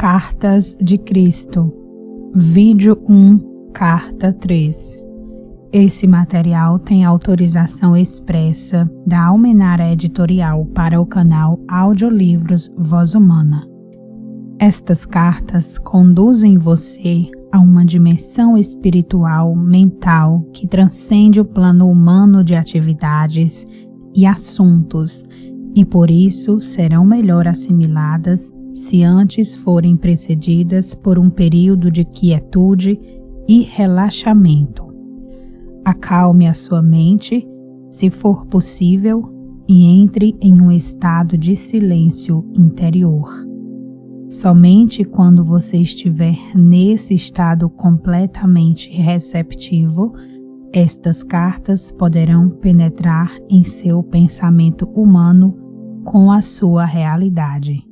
Cartas de Cristo, Vídeo 1, Carta 3. Esse material tem autorização expressa da Almenara Editorial para o canal Audiolivros Voz Humana. Estas cartas conduzem você a uma dimensão espiritual, mental, que transcende o plano humano de atividades e assuntos, e por isso serão melhor assimiladas se antes forem precedidas por um período de quietude e relaxamento. Acalme a sua mente, se for possível, e entre em um estado de silêncio interior. Somente quando você estiver nesse estado completamente receptivo, estas cartas poderão penetrar em seu pensamento humano com a sua realidade.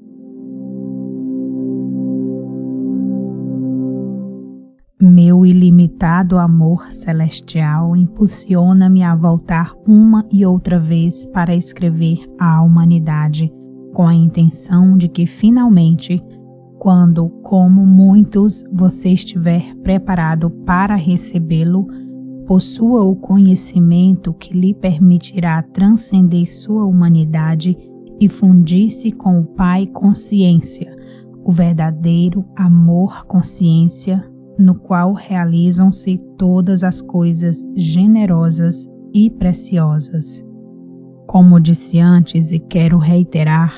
Meu ilimitado amor celestial impulsiona-me a voltar uma e outra vez para escrever à humanidade, com a intenção de que finalmente, quando, como muitos, você estiver preparado para recebê-lo, possua o conhecimento que lhe permitirá transcender sua humanidade e fundir-se com o Pai Consciência, o verdadeiro amor-consciência, no qual realizam-se todas as coisas generosas e preciosas. Como disse antes e quero reiterar,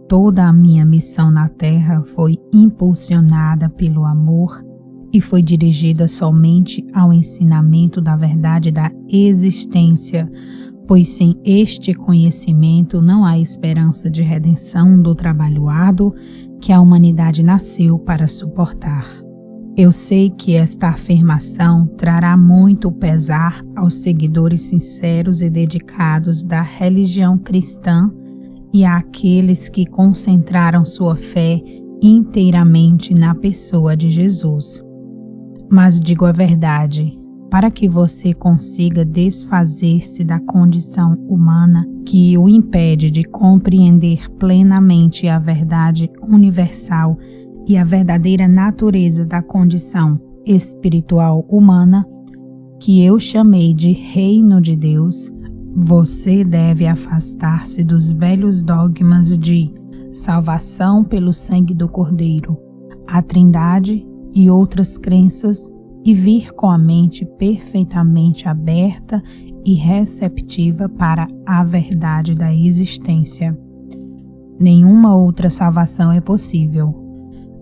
toda a minha missão na Terra foi impulsionada pelo amor e foi dirigida somente ao ensinamento da verdade da existência, pois sem este conhecimento não há esperança de redenção do trabalho árduo que a humanidade nasceu para suportar. Eu sei que esta afirmação trará muito pesar aos seguidores sinceros e dedicados da religião cristã e àqueles que concentraram sua fé inteiramente na pessoa de Jesus. Mas digo a verdade, para que você consiga desfazer-se da condição humana que o impede de compreender plenamente a verdade universal e a verdadeira natureza da condição espiritual humana, que eu chamei de Reino de Deus, você deve afastar-se dos velhos dogmas de salvação pelo sangue do Cordeiro, a Trindade e outras crenças e vir com a mente perfeitamente aberta e receptiva para a verdade da existência. Nenhuma outra salvação é possível.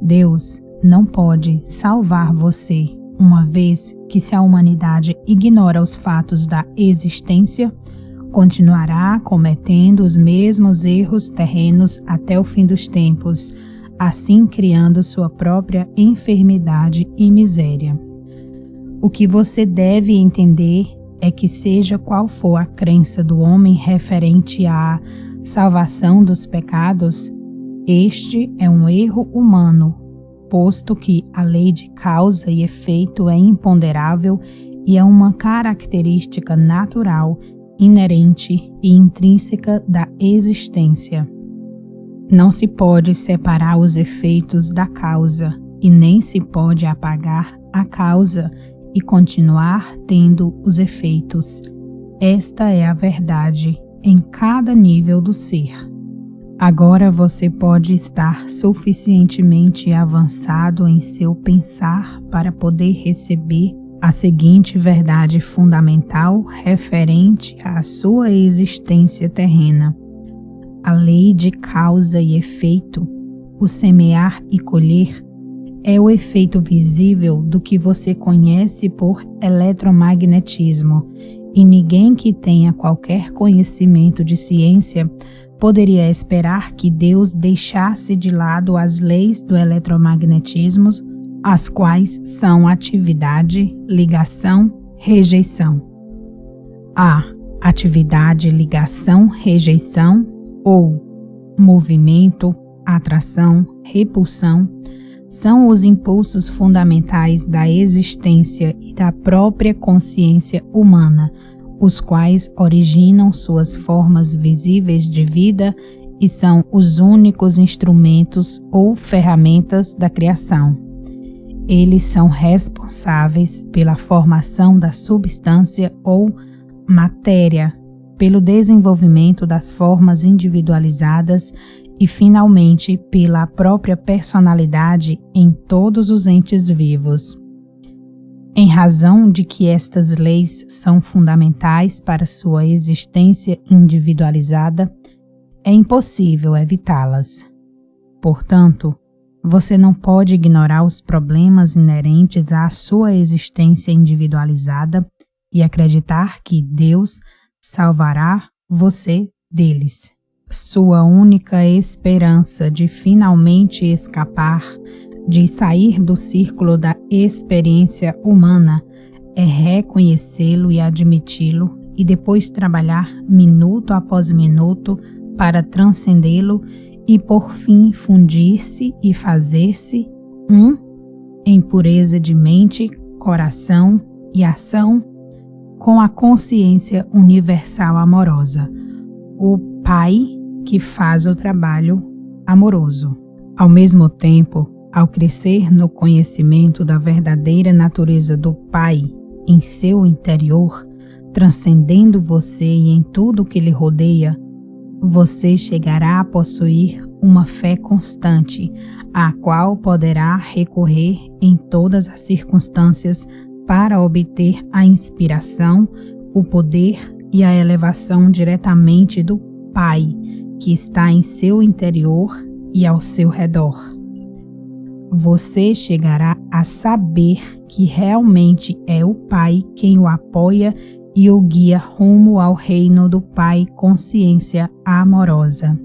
Deus não pode salvar você, uma vez que se a humanidade ignora os fatos da existência, continuará cometendo os mesmos erros terrenos até o fim dos tempos, assim criando sua própria enfermidade e miséria. O que você deve entender é que seja qual for a crença do homem referente à salvação dos pecados, este é um erro humano, posto que a lei de causa e efeito é imponderável e é uma característica natural, inerente e intrínseca da existência. Não se pode separar os efeitos da causa e nem se pode apagar a causa e continuar tendo os efeitos. Esta é a verdade em cada nível do ser. Agora você pode estar suficientemente avançado em seu pensar para poder receber a seguinte verdade fundamental referente à sua existência terrena. A lei de causa e efeito, o semear e colher, é o efeito visível do que você conhece por eletromagnetismo, e ninguém que tenha qualquer conhecimento de ciência poderia esperar que Deus deixasse de lado as leis do eletromagnetismo, as quais são atividade, ligação, rejeição. A atividade, ligação, rejeição ou movimento, atração, repulsão são os impulsos fundamentais da existência e da própria consciência humana, os quais originam suas formas visíveis de vida e são os únicos instrumentos ou ferramentas da criação. Eles são responsáveis pela formação da substância ou matéria, pelo desenvolvimento das formas individualizadas e, finalmente, pela própria personalidade em todos os entes vivos. Em razão de que estas leis são fundamentais para sua existência individualizada, é impossível evitá-las. Portanto, você não pode ignorar os problemas inerentes à sua existência individualizada e acreditar que Deus salvará você deles. Sua única esperança de finalmente escapar, de sair do círculo da experiência humana, é reconhecê-lo e admiti-lo e depois trabalhar minuto após minuto para transcendê-lo e por fim fundir-se e fazer-se um em pureza de mente, coração e ação com a consciência universal amorosa, o Pai que faz o trabalho amoroso. Ao mesmo tempo, ao crescer no conhecimento da verdadeira natureza do Pai em seu interior, transcendendo você e em tudo que lhe rodeia, você chegará a possuir uma fé constante, à qual poderá recorrer em todas as circunstâncias para obter a inspiração, o poder e a elevação diretamente do Pai, que está em seu interior e ao seu redor. Você chegará a saber que realmente é o Pai quem o apoia e o guia rumo ao reino do Pai Consciência Amorosa.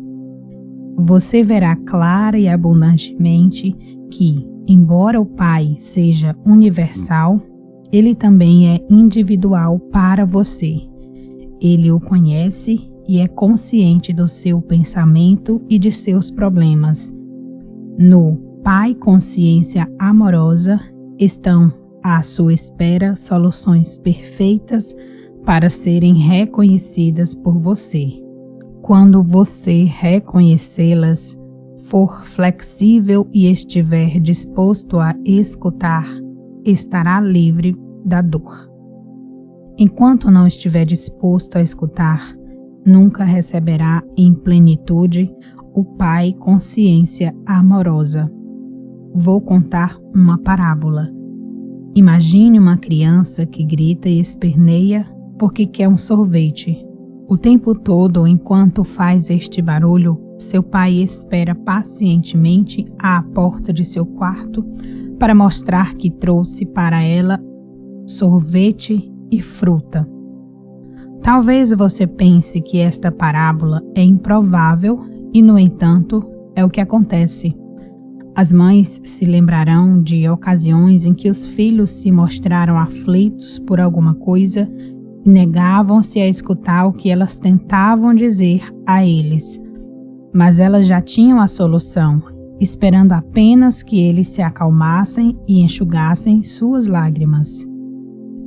Você verá clara e abundantemente que, embora o Pai seja universal, ele também é individual para você. Ele o conhece e é consciente do seu pensamento e de seus problemas. No Pai Consciência Amorosa estão à sua espera soluções perfeitas para serem reconhecidas por você. Quando você reconhecê-las, for flexível e estiver disposto a escutar, estará livre da dor. Enquanto não estiver disposto a escutar, nunca receberá em plenitude o Pai Consciência Amorosa. Vou contar uma parábola. Imagine uma criança que grita e esperneia porque quer um sorvete. O tempo todo, enquanto faz este barulho, seu pai espera pacientemente à porta de seu quarto para mostrar que trouxe para ela sorvete e fruta. Talvez você pense que esta parábola é improvável e, no entanto, é o que acontece. As mães se lembrarão de ocasiões em que os filhos se mostraram aflitos por alguma coisa e negavam-se a escutar o que elas tentavam dizer a eles. Mas elas já tinham a solução, esperando apenas que eles se acalmassem e enxugassem suas lágrimas.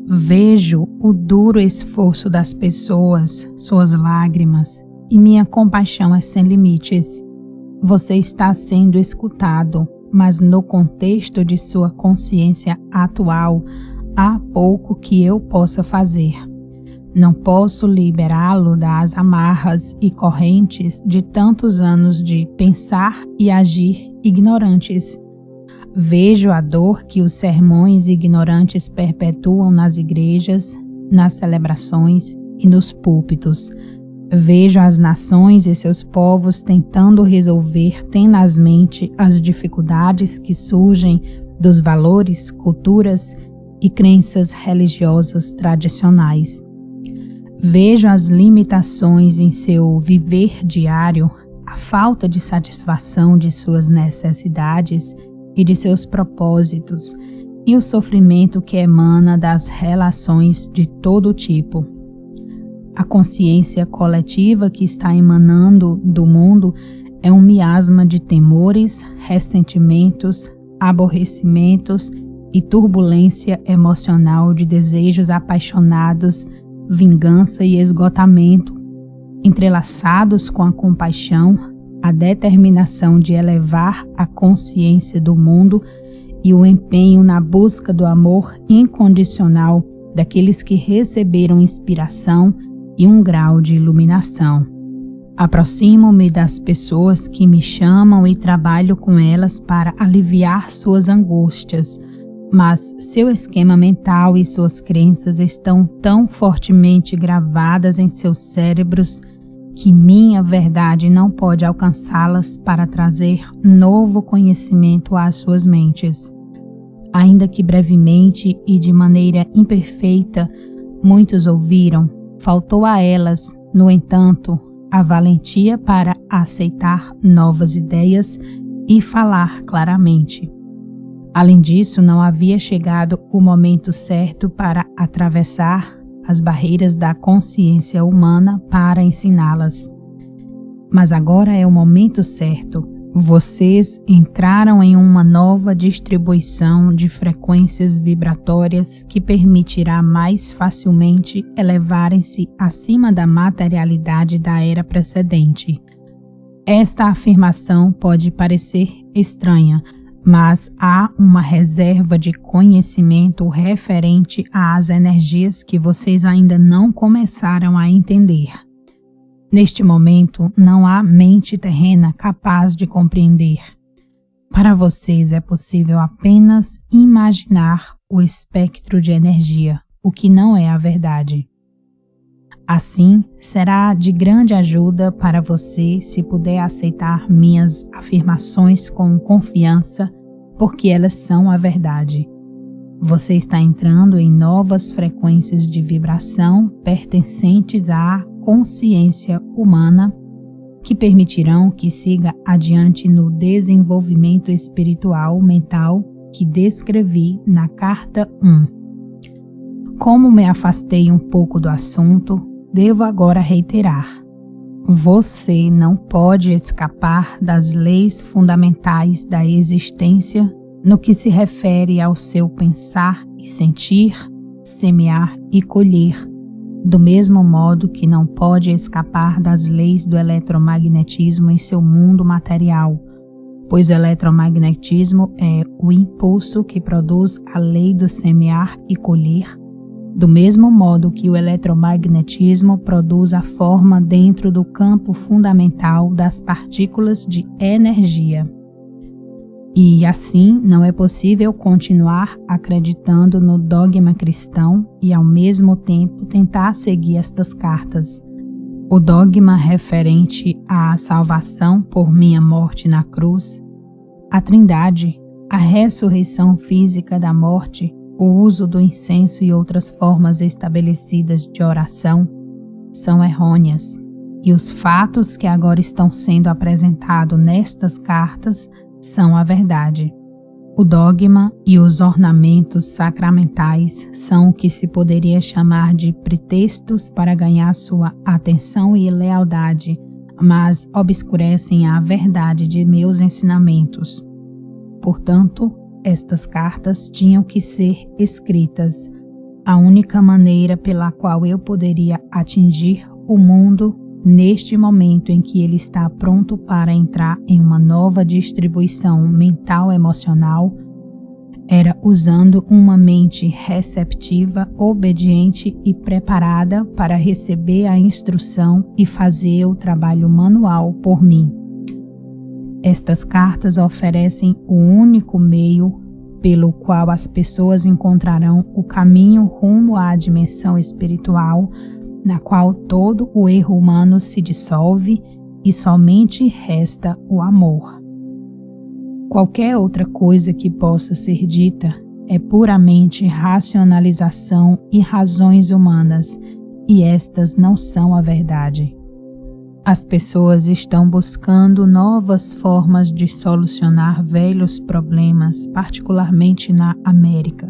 Vejo o duro esforço das pessoas, suas lágrimas, e minha compaixão é sem limites. Você está sendo escutado, mas no contexto de sua consciência atual, há pouco que eu possa fazer. Não posso liberá-lo das amarras e correntes de tantos anos de pensar e agir ignorantes. Vejo a dor que os sermões ignorantes perpetuam nas igrejas, nas celebrações e nos púlpitos. Vejo as nações e seus povos tentando resolver tenazmente as dificuldades que surgem dos valores, culturas e crenças religiosas tradicionais. Vejo as limitações em seu viver diário, a falta de satisfação de suas necessidades e de seus propósitos, e o sofrimento que emana das relações de todo tipo. A consciência coletiva que está emanando do mundo é um miasma de temores, ressentimentos, aborrecimentos e turbulência emocional de desejos apaixonados, vingança e esgotamento, entrelaçados com a compaixão, a determinação de elevar a consciência do mundo e o empenho na busca do amor incondicional daqueles que receberam inspiração e um grau de iluminação. Aproximo-me das pessoas que me chamam e trabalho com elas para aliviar suas angústias, mas seu esquema mental e suas crenças estão tão fortemente gravadas em seus cérebros que minha verdade não pode alcançá-las para trazer novo conhecimento às suas mentes. Ainda que brevemente e de maneira imperfeita, muitos ouviram, faltou a elas, no entanto, a valentia para aceitar novas ideias e falar claramente. Além disso, não havia chegado o momento certo para atravessar as barreiras da consciência humana para ensiná-las. Mas agora é o momento certo. Vocês entraram em uma nova distribuição de frequências vibratórias que permitirá mais facilmente elevarem-se acima da materialidade da era precedente. Esta afirmação pode parecer estranha, mas há uma reserva de conhecimento referente às energias que vocês ainda não começaram a entender. Neste momento, não há mente terrena capaz de compreender. Para vocês é possível apenas imaginar o espectro de energia, o que não é a verdade. Assim, será de grande ajuda para você se puder aceitar minhas afirmações com confiança, porque elas são a verdade. Você está entrando em novas frequências de vibração pertencentes à consciência humana que permitirão que siga adiante no desenvolvimento espiritual mental que descrevi na carta 1. Como me afastei um pouco do assunto, devo agora reiterar. Você não pode escapar das leis fundamentais da existência no que se refere ao seu pensar e sentir, semear e colher, do mesmo modo que não pode escapar das leis do eletromagnetismo em seu mundo material, pois o eletromagnetismo é o impulso que produz a lei do semear e colher, do mesmo modo que o eletromagnetismo produz a forma dentro do campo fundamental das partículas de energia. E assim não é possível continuar acreditando no dogma cristão e ao mesmo tempo tentar seguir estas cartas. O dogma referente à salvação por minha morte na cruz, a Trindade, a ressurreição física da morte, o uso do incenso e outras formas estabelecidas de oração são errôneas, e os fatos que agora estão sendo apresentados nestas cartas são a verdade. O dogma e os ornamentos sacramentais são o que se poderia chamar de pretextos para ganhar sua atenção e lealdade, mas obscurecem a verdade de meus ensinamentos. Portanto, estas cartas tinham que ser escritas. A única maneira pela qual eu poderia atingir o mundo neste momento em que ele está pronto para entrar em uma nova distribuição mental-emocional, era usando uma mente receptiva, obediente e preparada para receber a instrução e fazer o trabalho manual por mim. Estas cartas oferecem o único meio pelo qual as pessoas encontrarão o caminho rumo à dimensão espiritual, na qual todo o erro humano se dissolve e somente resta o amor. Qualquer outra coisa que possa ser dita é puramente racionalização e razões humanas, e estas não são a verdade. As pessoas estão buscando novas formas de solucionar velhos problemas, particularmente na América,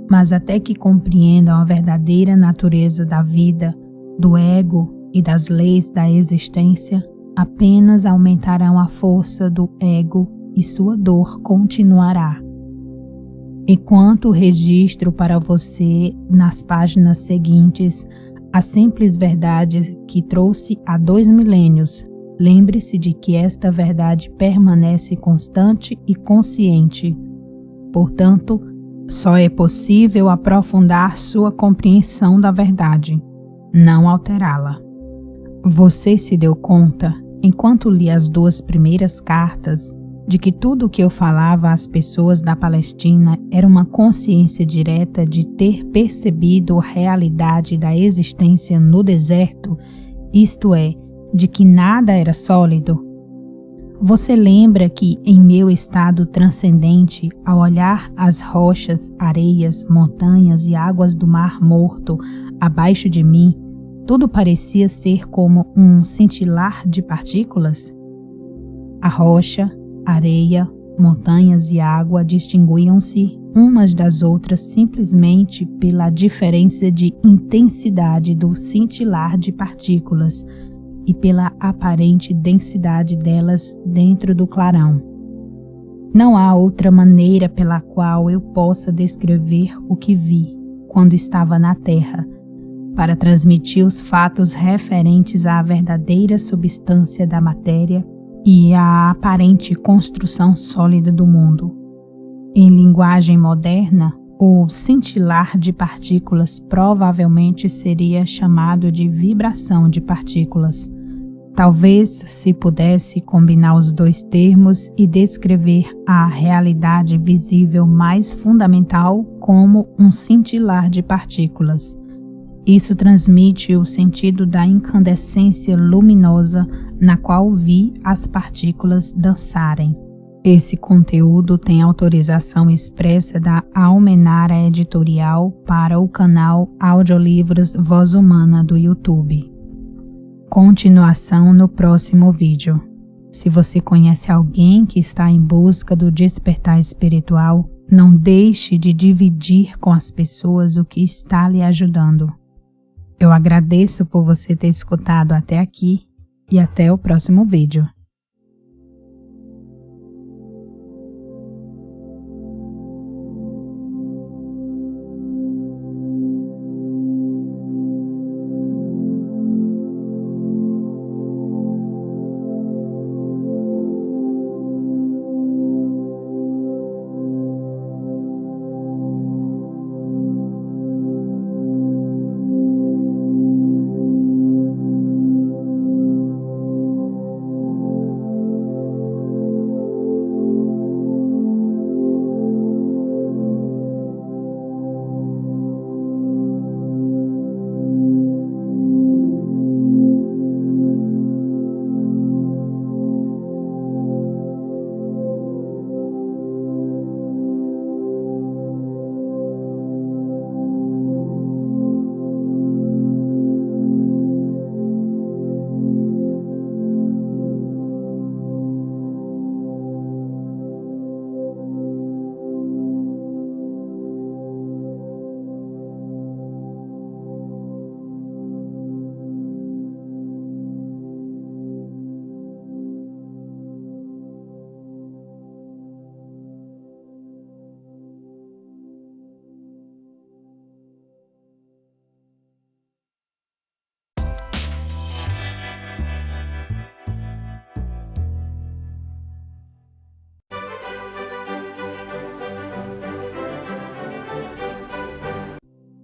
mas até que compreendam a verdadeira natureza da vida, do ego e das leis da existência, apenas aumentarão a força do ego e sua dor continuará. Enquanto registro para você nas páginas seguintes a simples verdade que trouxe há 2 milênios, lembre-se de que esta verdade permanece constante e consciente. Portanto, só é possível aprofundar sua compreensão da verdade, não alterá-la. Você se deu conta, enquanto li as 2 primeiras cartas, de que tudo o que eu falava às pessoas da Palestina era uma consciência direta de ter percebido a realidade da existência no deserto, isto é, de que nada era sólido? Você lembra que, em meu estado transcendente, ao olhar as rochas, areias, montanhas e águas do Mar Morto abaixo de mim, tudo parecia ser como um cintilar de partículas? A rocha, areia, montanhas e água distinguiam-se umas das outras simplesmente pela diferença de intensidade do cintilar de partículas e pela aparente densidade delas dentro do clarão. Não há outra maneira pela qual eu possa descrever o que vi quando estava na Terra, para transmitir os fatos referentes à verdadeira substância da matéria e à aparente construção sólida do mundo. Em linguagem moderna, o cintilar de partículas provavelmente seria chamado de vibração de partículas. Talvez se pudesse combinar os 2 termos e descrever a realidade visível mais fundamental como um cintilar de partículas. Isso transmite o sentido da incandescência luminosa na qual vi as partículas dançarem. Esse conteúdo tem autorização expressa da Almenara Editorial para o canal Audiolivros Voz Humana do YouTube. Continuação no próximo vídeo. Se você conhece alguém que está em busca do despertar espiritual, não deixe de dividir com as pessoas o que está lhe ajudando. Eu agradeço por você ter escutado até aqui e até o próximo vídeo.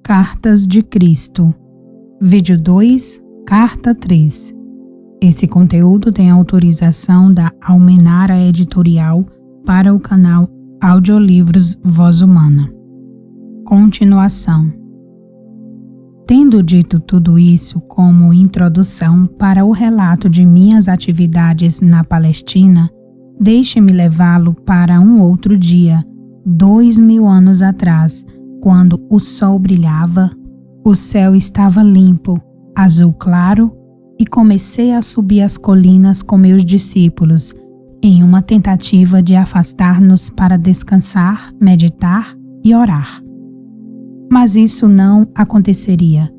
Cartas de Cristo. Vídeo 2, Carta 3. Esse conteúdo tem autorização da Almenara Editorial para o canal Audiolivros Voz Humana. Continuação. Tendo dito tudo isso como introdução para o relato de minhas atividades na Palestina, deixe-me levá-lo para um outro dia, 2000 anos atrás, quando o sol brilhava, o céu estava limpo, azul claro, e comecei a subir as colinas com meus discípulos, em uma tentativa de afastar-nos para descansar, meditar e orar. Mas isso não aconteceria.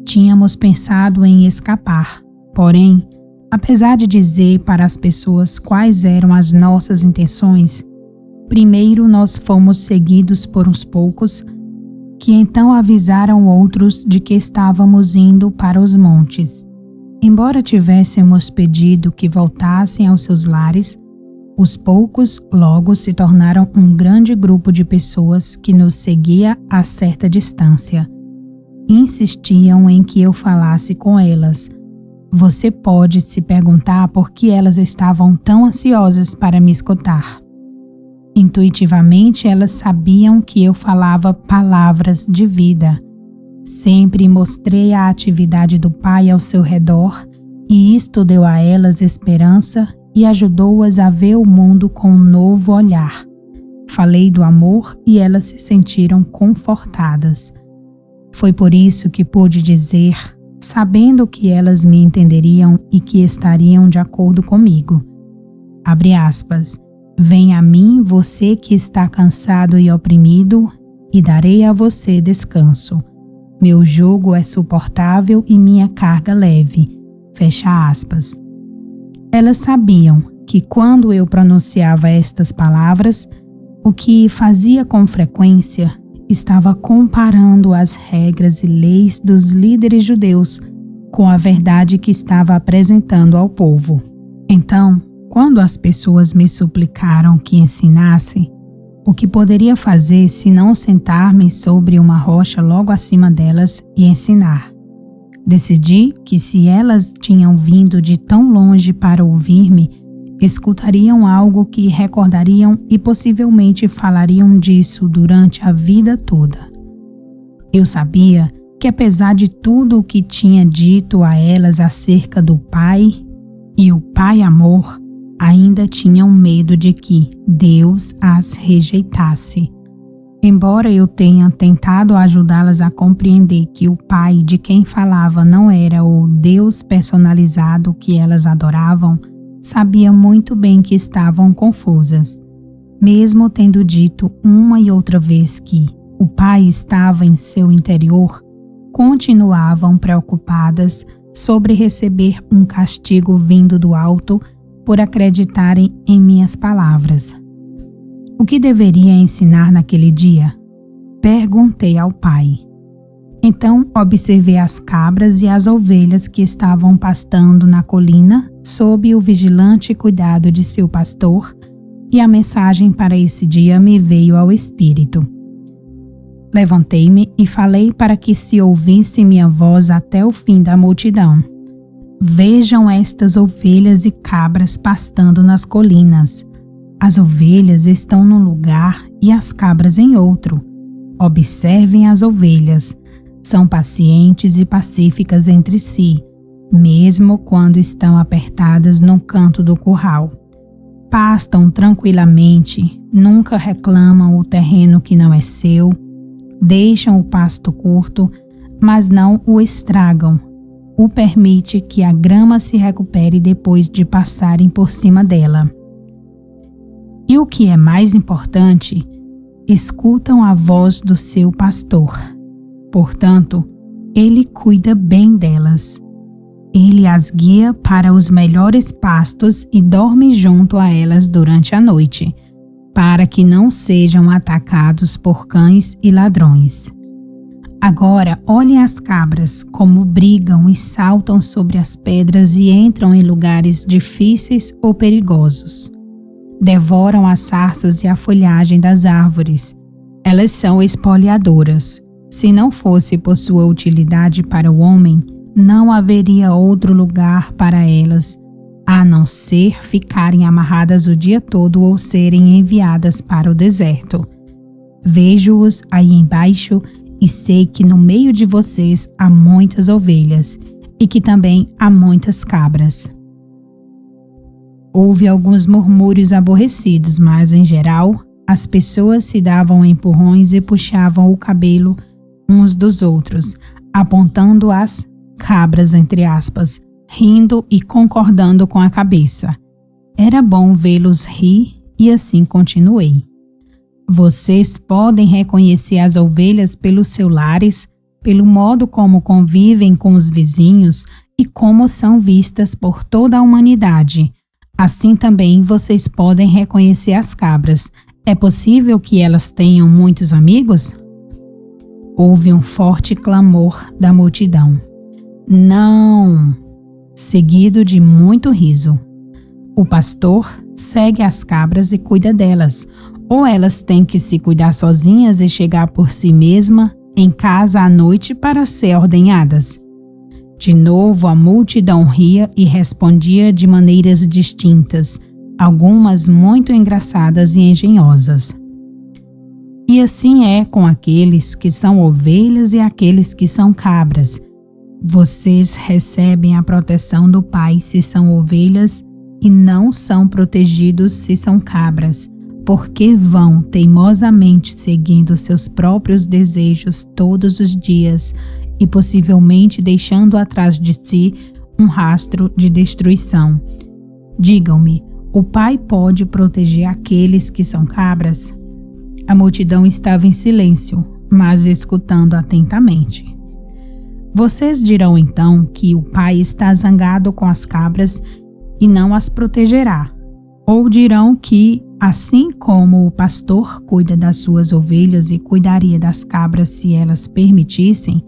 Tínhamos pensado em escapar. Porém, apesar de dizer para as pessoas quais eram as nossas intenções, primeiro nós fomos seguidos por uns poucos, que então avisaram outros de que estávamos indo para os montes. Embora tivéssemos pedido que voltassem aos seus lares, os poucos logo se tornaram um grande grupo de pessoas que nos seguia a certa distância. Insistiam em que eu falasse com elas. Você pode se perguntar por que elas estavam tão ansiosas para me escutar. Intuitivamente elas sabiam que eu falava palavras de vida. Sempre mostrei a atividade do Pai ao seu redor e isto deu a elas esperança e ajudou-as a ver o mundo com um novo olhar. Falei do amor e elas se sentiram confortadas. Foi por isso que pude dizer, sabendo que elas me entenderiam e que estariam de acordo comigo. Abre aspas. Venha a mim, você que está cansado e oprimido, e darei a você descanso. Meu jugo é suportável e minha carga leve. Fecha aspas. Elas sabiam que quando eu pronunciava estas palavras, o que fazia com frequência estava comparando as regras e leis dos líderes judeus com a verdade que estava apresentando ao povo. Então, quando as pessoas me suplicaram que ensinasse, o que poderia fazer se não sentar-me sobre uma rocha logo acima delas e ensinar? Decidi que se elas tinham vindo de tão longe para ouvir-me, escutariam algo que recordariam e possivelmente falariam disso durante a vida toda. Eu sabia que apesar de tudo o que tinha dito a elas acerca do Pai e o Pai Amor, ainda tinham medo de que Deus as rejeitasse. Embora eu tenha tentado ajudá-las a compreender que o Pai de quem falava não era o Deus personalizado que elas adoravam, sabia muito bem que estavam confusas. Mesmo tendo dito uma e outra vez que o Pai estava em seu interior, continuavam preocupadas sobre receber um castigo vindo do alto por acreditarem em minhas palavras. O que deveria ensinar naquele dia? Perguntei ao Pai. Então observei as cabras e as ovelhas que estavam pastando na colina sob o vigilante cuidado de seu pastor, e a mensagem para esse dia me veio ao espírito. Levantei-me e falei para que se ouvisse minha voz até o fim da multidão. Vejam estas ovelhas e cabras pastando nas colinas. As ovelhas estão num lugar e as cabras em outro. Observem as ovelhas. São pacientes e pacíficas entre si, mesmo quando estão apertadas num canto do curral. Pastam tranquilamente, nunca reclamam o terreno que não é seu, deixam o pasto curto, mas não o estragam. O permite que a grama se recupere depois de passarem por cima dela. E o que é mais importante, escutam a voz do seu pastor. Portanto, ele cuida bem delas. Ele as guia para os melhores pastos e dorme junto a elas durante a noite, para que não sejam atacados por cães e ladrões. Agora olhem as cabras como brigam e saltam sobre as pedras e entram em lugares difíceis ou perigosos. Devoram as sarças e a folhagem das árvores. Elas são espoliadoras. Se não fosse por sua utilidade para o homem, não haveria outro lugar para elas, a não ser ficarem amarradas o dia todo ou serem enviadas para o deserto. Vejo-os aí embaixo e sei que no meio de vocês há muitas ovelhas e que também há muitas cabras. Houve alguns murmúrios aborrecidos, mas, em geral, as pessoas se davam empurrões e puxavam o cabelo uns dos outros, apontando as cabras, entre aspas, rindo e concordando com a cabeça. Era bom vê-los rir e assim continuei. Vocês podem reconhecer as ovelhas pelos seus lares, pelo modo como convivem com os vizinhos e como são vistas por toda a humanidade. Assim também vocês podem reconhecer as cabras. É possível que elas tenham muitos amigos? Houve um forte clamor da multidão. Não! seguido de muito riso. O pastor segue as cabras e cuida delas, ou elas têm que se cuidar sozinhas e chegar por si mesma em casa à noite para ser ordenhadas. De novo a multidão ria e respondia de maneiras distintas, algumas muito engraçadas e engenhosas. E assim é com aqueles que são ovelhas e aqueles que são cabras. Vocês recebem a proteção do Pai se são ovelhas e não são protegidos se são cabras, porque vão teimosamente seguindo seus próprios desejos todos os dias e possivelmente deixando atrás de si um rastro de destruição. Digam-me, o Pai pode proteger aqueles que são cabras? A multidão estava em silêncio, mas escutando atentamente. Vocês dirão então que o Pai está zangado com as cabras e não as protegerá. Ou dirão que, assim como o pastor cuida das suas ovelhas e cuidaria das cabras se elas permitissem,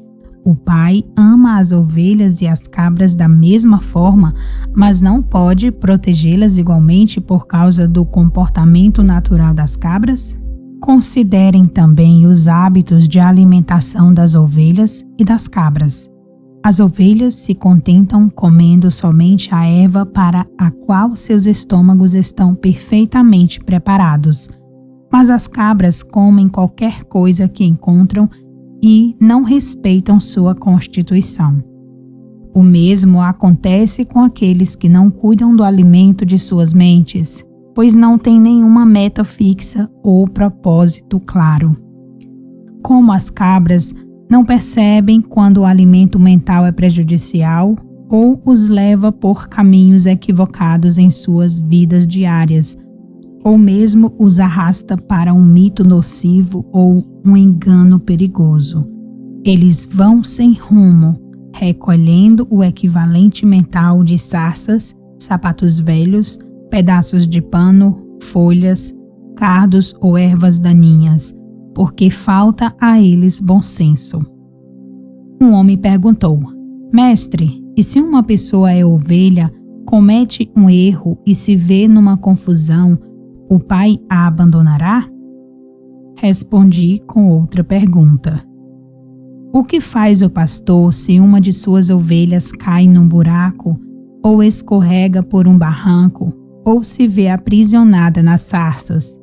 o Pai ama as ovelhas e as cabras da mesma forma, mas não pode protegê-las igualmente por causa do comportamento natural das cabras? Considerem também os hábitos de alimentação das ovelhas e das cabras. As ovelhas se contentam comendo somente a erva para a qual seus estômagos estão perfeitamente preparados, mas as cabras comem qualquer coisa que encontram e não respeitam sua constituição. O mesmo acontece com aqueles que não cuidam do alimento de suas mentes, pois não têm nenhuma meta fixa ou propósito claro. Como as cabras, não percebem quando o alimento mental é prejudicial ou os leva por caminhos equivocados em suas vidas diárias, ou mesmo os arrasta para um mito nocivo ou um engano perigoso. Eles vão sem rumo, recolhendo o equivalente mental de sarças, sapatos velhos, pedaços de pano, folhas, cardos ou ervas daninhas, porque falta a eles bom senso. Um homem perguntou: Mestre, e se uma pessoa é ovelha, comete um erro e se vê numa confusão, o pai a abandonará? Respondi com outra pergunta: O que faz o pastor se uma de suas ovelhas cai num buraco, ou escorrega por um barranco, ou se vê aprisionada nas sarças?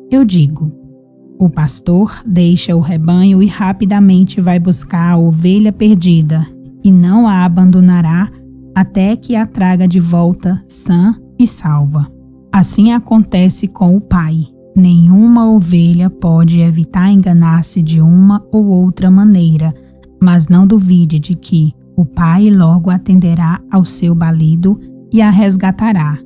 Eu digo: o pastor deixa o rebanho e rapidamente vai buscar a ovelha perdida, e não a abandonará até que a traga de volta sã e salva. Assim acontece com o Pai. Nenhuma ovelha pode evitar enganar-se de uma ou outra maneira, mas não duvide de que o Pai logo atenderá ao seu balido e a resgatará.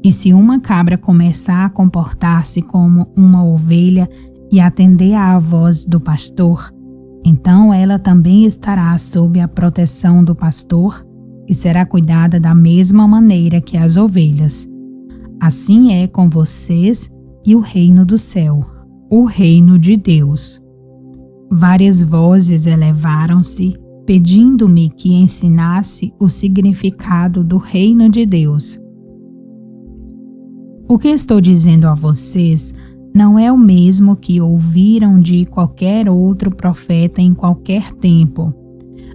E se uma cabra começar a comportar-se como uma ovelha e atender à voz do pastor, então ela também estará sob a proteção do pastor e será cuidada da mesma maneira que as ovelhas. Assim é com vocês e o reino do céu, o reino de Deus. Várias vozes elevaram-se, pedindo-me que ensinasse o significado do reino de Deus. O que estou dizendo a vocês não é o mesmo que ouviram de qualquer outro profeta em qualquer tempo.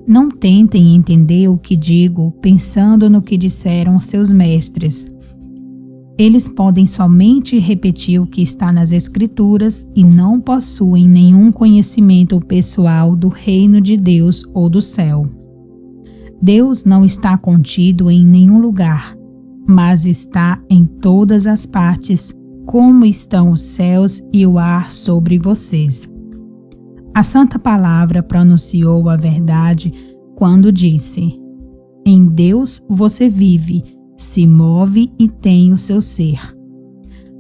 Não tentem entender o que digo pensando no que disseram seus mestres. Eles podem somente repetir o que está nas Escrituras e não possuem nenhum conhecimento pessoal do reino de Deus ou do céu. Deus não está contido em nenhum lugar, mas está em todas as partes, como estão os céus e o ar sobre vocês. A Santa Palavra pronunciou a verdade quando disse: em Deus você vive, se move e tem o seu ser.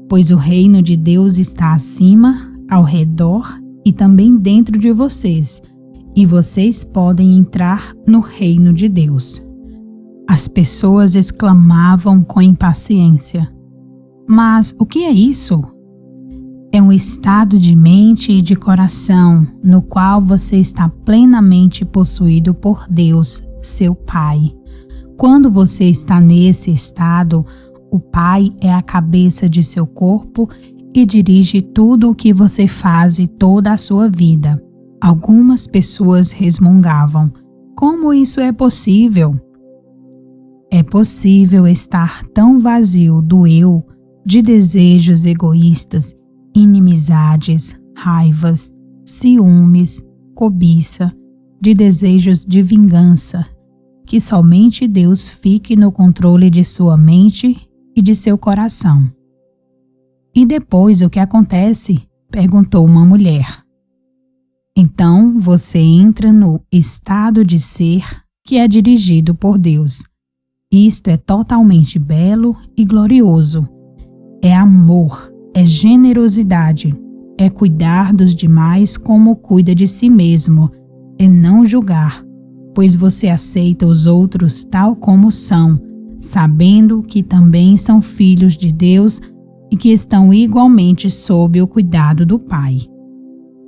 Pois o reino de Deus está acima, ao redor e também dentro de vocês, e vocês podem entrar no reino de Deus. As pessoas exclamavam com impaciência: mas o que é isso? É um estado de mente e de coração no qual você está plenamente possuído por Deus, seu Pai. Quando você está nesse estado, o Pai é a cabeça de seu corpo e dirige tudo o que você faz e toda a sua vida. Algumas pessoas resmungavam: como isso é possível? É possível estar tão vazio do eu, de desejos egoístas, inimizades, raivas, ciúmes, cobiça, de desejos de vingança, que somente Deus fique no controle de sua mente e de seu coração. E depois o que acontece? Perguntou uma mulher. Então você entra no estado de ser que é dirigido por Deus. Isto é totalmente belo e glorioso. É amor, é generosidade, é cuidar dos demais como cuida de si mesmo, é não julgar, pois você aceita os outros tal como são, sabendo que também são filhos de Deus e que estão igualmente sob o cuidado do Pai.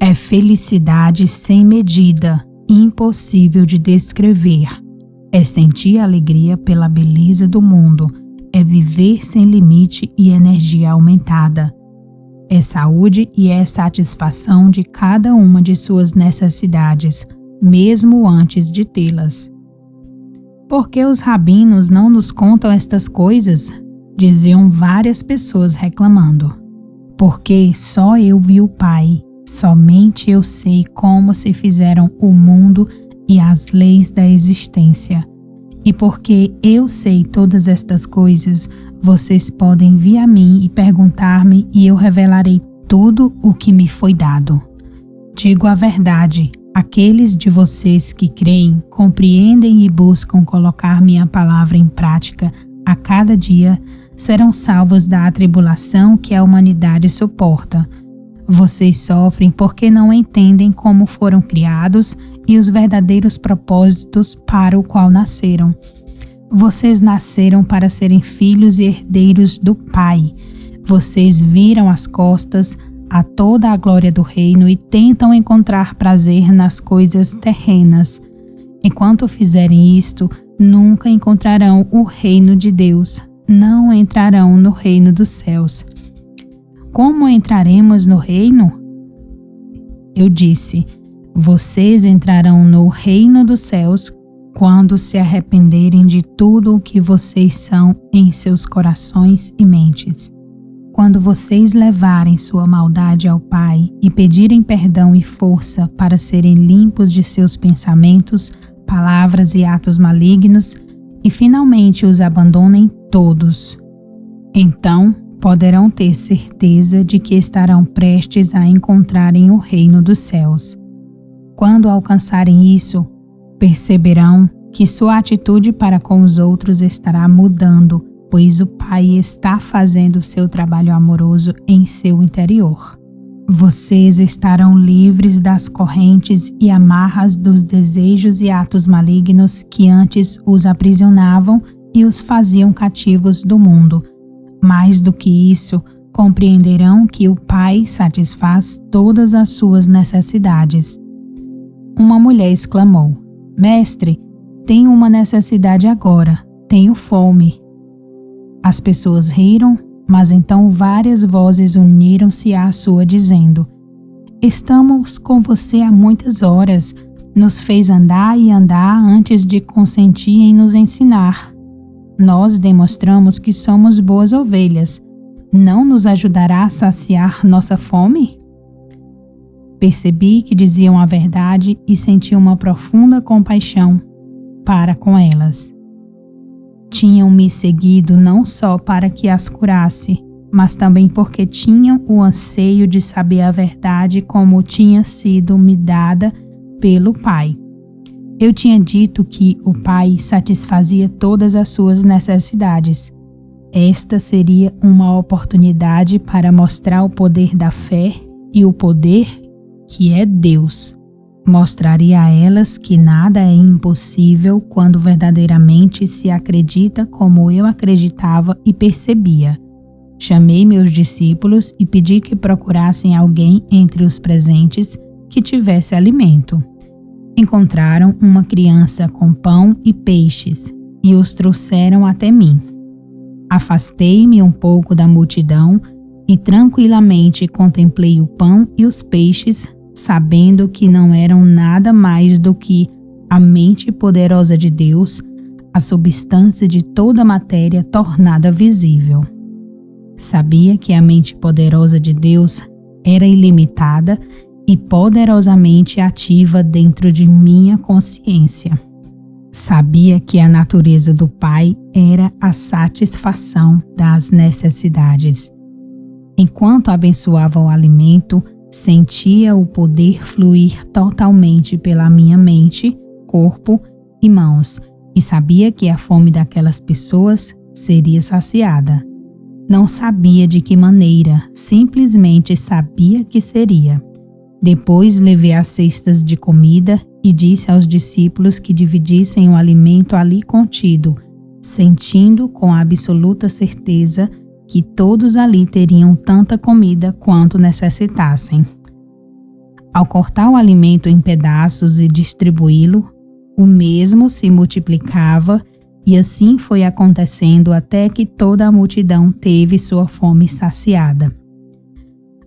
É felicidade sem medida, impossível de descrever. É sentir alegria pela beleza do mundo, é viver sem limite e energia aumentada. É saúde e é satisfação de cada uma de suas necessidades, mesmo antes de tê-las. Por que os rabinos não nos contam estas coisas? Diziam várias pessoas reclamando. Porque só eu vi o Pai, somente eu sei como se fizeram o mundo e as leis da existência. E porque eu sei todas estas coisas, vocês podem vir a mim e perguntar-me e eu revelarei tudo o que me foi dado. Digo a verdade, aqueles de vocês que creem, compreendem e buscam colocar minha palavra em prática a cada dia, serão salvos da atribulação que a humanidade suporta. Vocês sofrem porque não entendem como foram criados e os verdadeiros propósitos para o qual nasceram. Vocês nasceram para serem filhos e herdeiros do Pai. Vocês viram as costas a toda a glória do reino e tentam encontrar prazer nas coisas terrenas. Enquanto fizerem isto, nunca encontrarão o reino de Deus, não entrarão no reino dos céus. Como entraremos no reino? Eu disse: vocês entrarão no reino dos céus quando se arrependerem de tudo o que vocês são em seus corações e mentes. Quando vocês levarem sua maldade ao Pai e pedirem perdão e força para serem limpos de seus pensamentos, palavras e atos malignos, e finalmente os abandonem todos. Então poderão ter certeza de que estarão prestes a encontrarem o reino dos céus. Quando alcançarem isso, perceberão que sua atitude para com os outros estará mudando, pois o Pai está fazendo seu trabalho amoroso em seu interior. Vocês estarão livres das correntes e amarras dos desejos e atos malignos que antes os aprisionavam e os faziam cativos do mundo. Mais do que isso, compreenderão que o Pai satisfaz todas as suas necessidades. Uma mulher exclamou: Mestre, tenho uma necessidade agora, tenho fome. As pessoas riram, mas então várias vozes uniram-se à sua, dizendo: Estamos com você há muitas horas, nos fez andar e andar antes de consentir em nos ensinar. Nós demonstramos que somos boas ovelhas. Não nos ajudará a saciar nossa fome? Percebi que diziam a verdade e senti uma profunda compaixão para com elas. Tinham me seguido não só para que as curasse, mas também porque tinham o anseio de saber a verdade como tinha sido me dada pelo Pai. Eu tinha dito que o Pai satisfazia todas as suas necessidades. Esta seria uma oportunidade para mostrar o poder da fé e o poder que é Deus. Mostraria a elas que nada é impossível quando verdadeiramente se acredita como eu acreditava e percebia. Chamei meus discípulos e pedi que procurassem alguém entre os presentes que tivesse alimento. Encontraram uma criança com pão e peixes. e os trouxeram até mim. Afastei-me um pouco da multidão e tranquilamente contemplei o pão e os peixes, sabendo que não eram nada mais do que a mente poderosa de Deus, a substância de toda a matéria tornada visível. Sabia que a mente poderosa de Deus era ilimitada e poderosamente ativa dentro de minha consciência. Sabia que a natureza do Pai era a satisfação das necessidades. Enquanto abençoava o alimento, sentia o poder fluir totalmente pela minha mente, corpo e mãos, e sabia que a fome daquelas pessoas seria saciada. Não sabia de que maneira, simplesmente sabia que seria. Depois levei as cestas de comida e disse aos discípulos que dividissem o alimento ali contido, sentindo com absoluta certeza que todos ali teriam tanta comida quanto necessitassem. Ao cortar o alimento em pedaços e distribuí-lo, o mesmo se multiplicava e assim foi acontecendo até que toda a multidão teve sua fome saciada.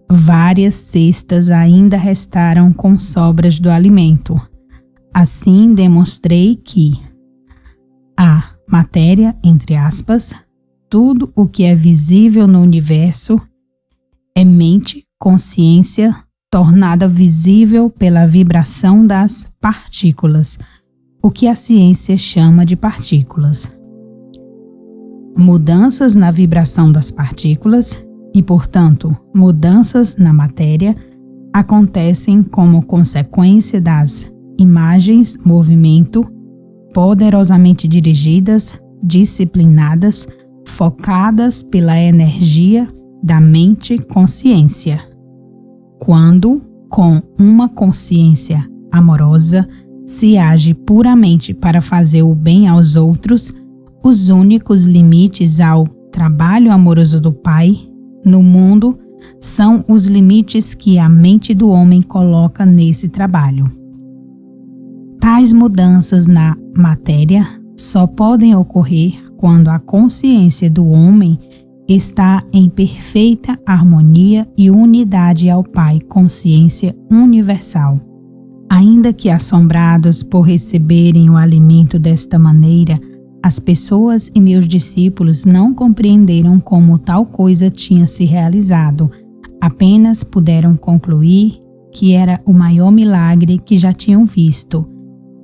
Várias cestas ainda restaram com sobras do alimento. Assim demonstrei que a matéria, entre aspas, tudo o que é visível no universo, é mente, consciência, tornada visível pela vibração das partículas, o que a ciência chama de partículas. Mudanças na vibração das partículas e, portanto, mudanças na matéria acontecem como consequência das imagens, movimento, poderosamente dirigidas, disciplinadas, focadas pela energia da mente-consciência. Quando, com uma consciência amorosa, se age puramente para fazer o bem aos outros, os únicos limites ao trabalho amoroso do Pai no mundo são os limites que a mente do homem coloca nesse trabalho. Tais mudanças na matéria só podem ocorrer quando a consciência do homem está em perfeita harmonia e unidade ao Pai, consciência universal. Ainda que assombrados por receberem o alimento desta maneira, as pessoas e meus discípulos não compreenderam como tal coisa tinha se realizado, apenas puderam concluir que era o maior milagre que já tinham visto.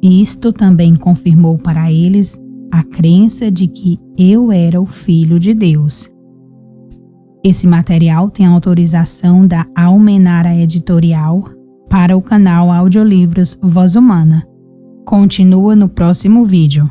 Isto também confirmou para eles a crença de que eu era o Filho de Deus. Esse material tem autorização da Almenara Editorial para o canal Audiolivros Voz Humana. Continua no próximo vídeo.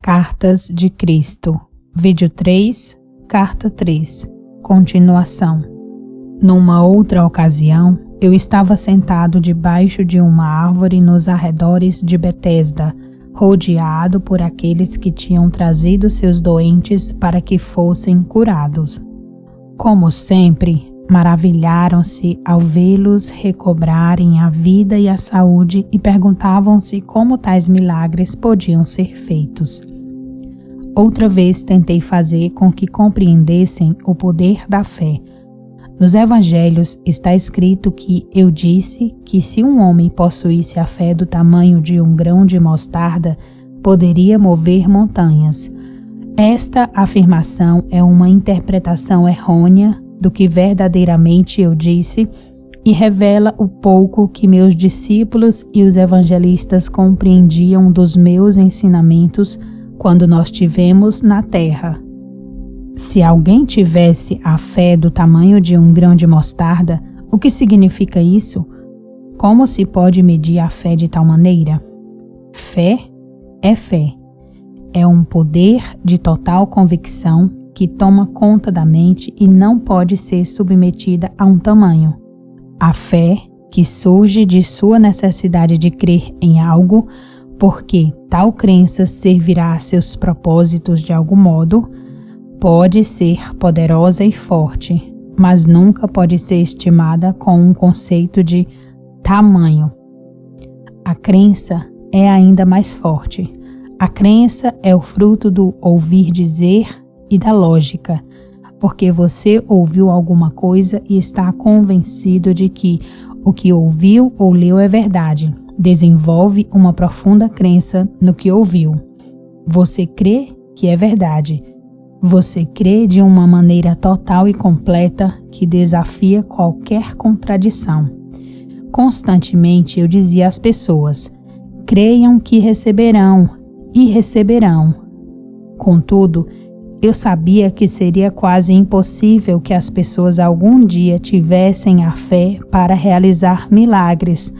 Cartas de Cristo, vídeo 3, carta 3, continuação. Numa outra ocasião, eu estava sentado debaixo de uma árvore nos arredores de Betesda, rodeado por aqueles que tinham trazido seus doentes para que fossem curados. Como sempre, maravilharam-se ao vê-los recobrarem a vida e a saúde e perguntavam-se como tais milagres podiam ser feitos. Outra vez tentei fazer com que compreendessem o poder da fé. Nos evangelhos está escrito que eu disse que se um homem possuísse a fé do tamanho de um grão de mostarda, poderia mover montanhas. Esta afirmação é uma interpretação errônea do que verdadeiramente eu disse e revela o pouco que meus discípulos e os evangelistas compreendiam dos meus ensinamentos quando nós tivemos na terra. Se alguém tivesse a fé do tamanho de um grão de mostarda, o que significa isso? Como se pode medir a fé de tal maneira? Fé é fé. É um poder de total convicção que toma conta da mente e não pode ser submetida a um tamanho. A fé que surge de sua necessidade de crer em algo, porque tal crença servirá a seus propósitos de algum modo, pode ser poderosa e forte, mas nunca pode ser estimada com um conceito de tamanho. A crença é ainda mais forte. A crença é o fruto do ouvir dizer e da lógica, porque você ouviu alguma coisa e está convencido de que o que ouviu ou leu é verdade. Desenvolve uma profunda crença no que ouviu. Você crê que é verdade. Você crê de uma maneira total e completa que desafia qualquer contradição. Constantemente eu dizia às pessoas: creiam que receberão e receberão. Contudo, eu sabia que seria quase impossível que as pessoas algum dia tivessem a fé para realizar milagres,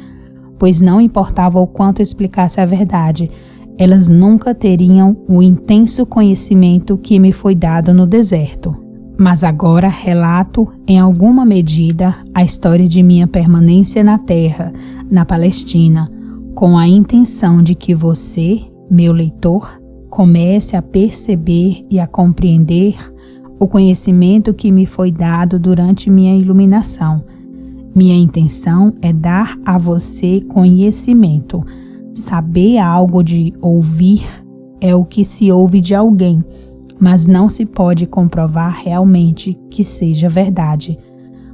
pois não importava o quanto explicasse a verdade, elas nunca teriam o intenso conhecimento que me foi dado no deserto. Mas agora relato, em alguma medida, a história de minha permanência na terra, na Palestina, com a intenção de que você, meu leitor, comece a perceber e a compreender o conhecimento que me foi dado durante minha iluminação. Minha intenção é dar a você conhecimento. Saber algo de ouvir é o que se ouve de alguém, mas não se pode comprovar realmente que seja verdade.